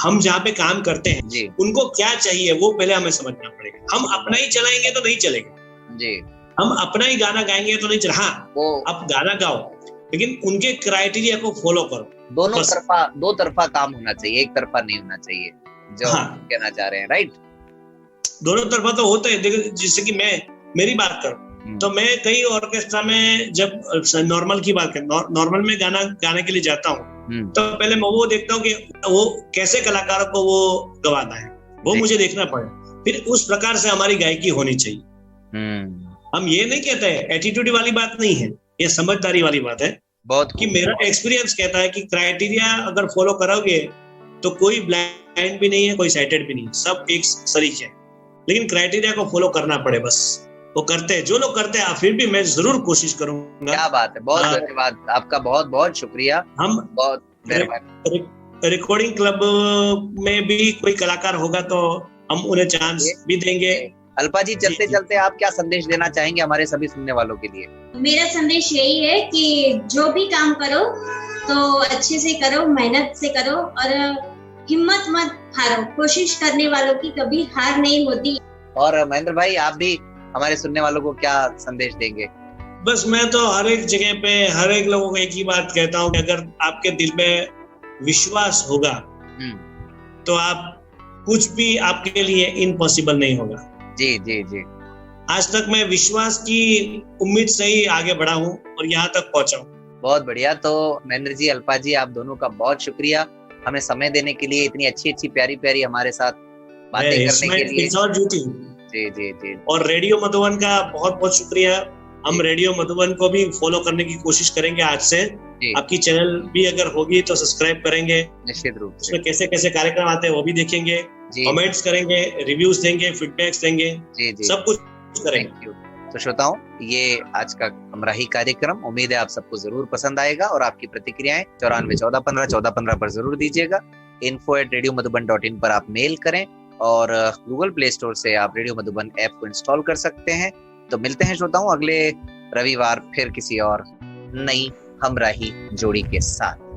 हम जहाँ पे काम करते हैं जी, उनको क्या चाहिए वो पहले हमें समझना पड़ेगा। हम अपना ही चलाएंगे तो नहीं चलेगा जी, हम अपना ही गाना गाएंगे तो नहीं चलेगा। हाँ, वो आप गाना गाओ, लेकिन उनके क्राइटेरिया को फॉलो करो। दो तरफा काम होना चाहिए, एक तरफा नहीं होना चाहिए, जो कहना चाह रहे हैं, राइट? दोनों तरफा तो होता है। देखो, जैसे कि मेरी बात करूं तो मैं कई ऑर्केस्ट्रा में, जब नॉर्मल की बात करें, नॉर्मल में गाना गाने के लिए जाता हूँ, तो पहले मैं वो देखता हूँ कि वो कैसे कलाकारों को वो गवाना है, वो मुझे देखना पड़े, फिर उस प्रकार से हमारी गायकी होनी चाहिए। हम ये नहीं कहते हैं, एटीट्यूड वाली बात नहीं है, ये समझदारी वाली बात है बहुत, कि मेरा एक्सपीरियंस कहता है कि क्राइटेरिया अगर फॉलो करोगे तो कोई ब्लाइंड भी नहीं है, कोई साइटेड भी नहीं, सब एक सरीख है, लेकिन क्राइटेरिया को फॉलो करना पड़े, बस वो करते हैं। जो लोग करते हैं, फिर भी मैं जरूर कोशिश करूंगा। क्या बात है, बहुत धन्यवाद आपका, बहुत बहुत शुक्रिया। हम बहुत रिकॉर्डिंग क्लब में भी कोई कलाकार होगा तो हम उन्हें चांस भी देंगे। अल्पा जी, चलते चलते आप क्या संदेश देना चाहेंगे हमारे सभी सुनने वालों के लिए? मेरा संदेश यही है कि जो भी काम करो तो अच्छे से करो, मेहनत से करो, और हिम्मत मत हारो। कोशिश करने वालों की कभी हार नहीं होती। और महेंद्र भाई, आप भी हमारे सुनने वालों को क्या संदेश देंगे? बस मैं तो हर एक जगह पे हर एक लोगों को एक ही बात कहता हूँ कि अगर आपके दिल में विश्वास होगा तो आप कुछ भी आपके लिए इम्पॉसिबल नहीं होगा। जी जी जी। आज तक मैं विश्वास की उम्मीद से ही आगे बढ़ा हूँ और यहाँ तक पहुँचा हूँ। बहुत बढ़िया। तो महेंद्र जी, अल्पा जी, आप दोनों का बहुत शुक्रिया हमें समय देने के लिए, इतनी अच्छी अच्छी प्यारी प्यारी हमारे साथ बातें करने के लिए। जी जी जी। और रेडियो मधुबन का बहुत बहुत शुक्रिया। हम रेडियो मधुबन को भी फॉलो करने की कोशिश करेंगे आज से। आपकी चैनल भी अगर होगी तो सब्सक्राइब करेंगे निश्चित रूप से। उसमें कैसे कैसे कार्यक्रम आते हैं वो भी देखेंगे, कमेंट्स करेंगे, रिव्यूज देंगे, फीडबैक्स देंगे, सब कुछ करेंगे। तो श्रोताओं, ये आज का हमराही कार्यक्रम, उम्मीद है आप सबको जरूर पसंद आएगा और आपकी प्रतिक्रियाएं 941415 पर जरूर दीजिएगा। info@radiomadhuban.in पर आप मेल करें और गूगल प्ले स्टोर से आप रेडियो मधुबन ऐप को इंस्टॉल कर सकते हैं। तो मिलते हैं श्रोताओं अगले रविवार फिर किसी और नई हमराही जोड़ी के साथ।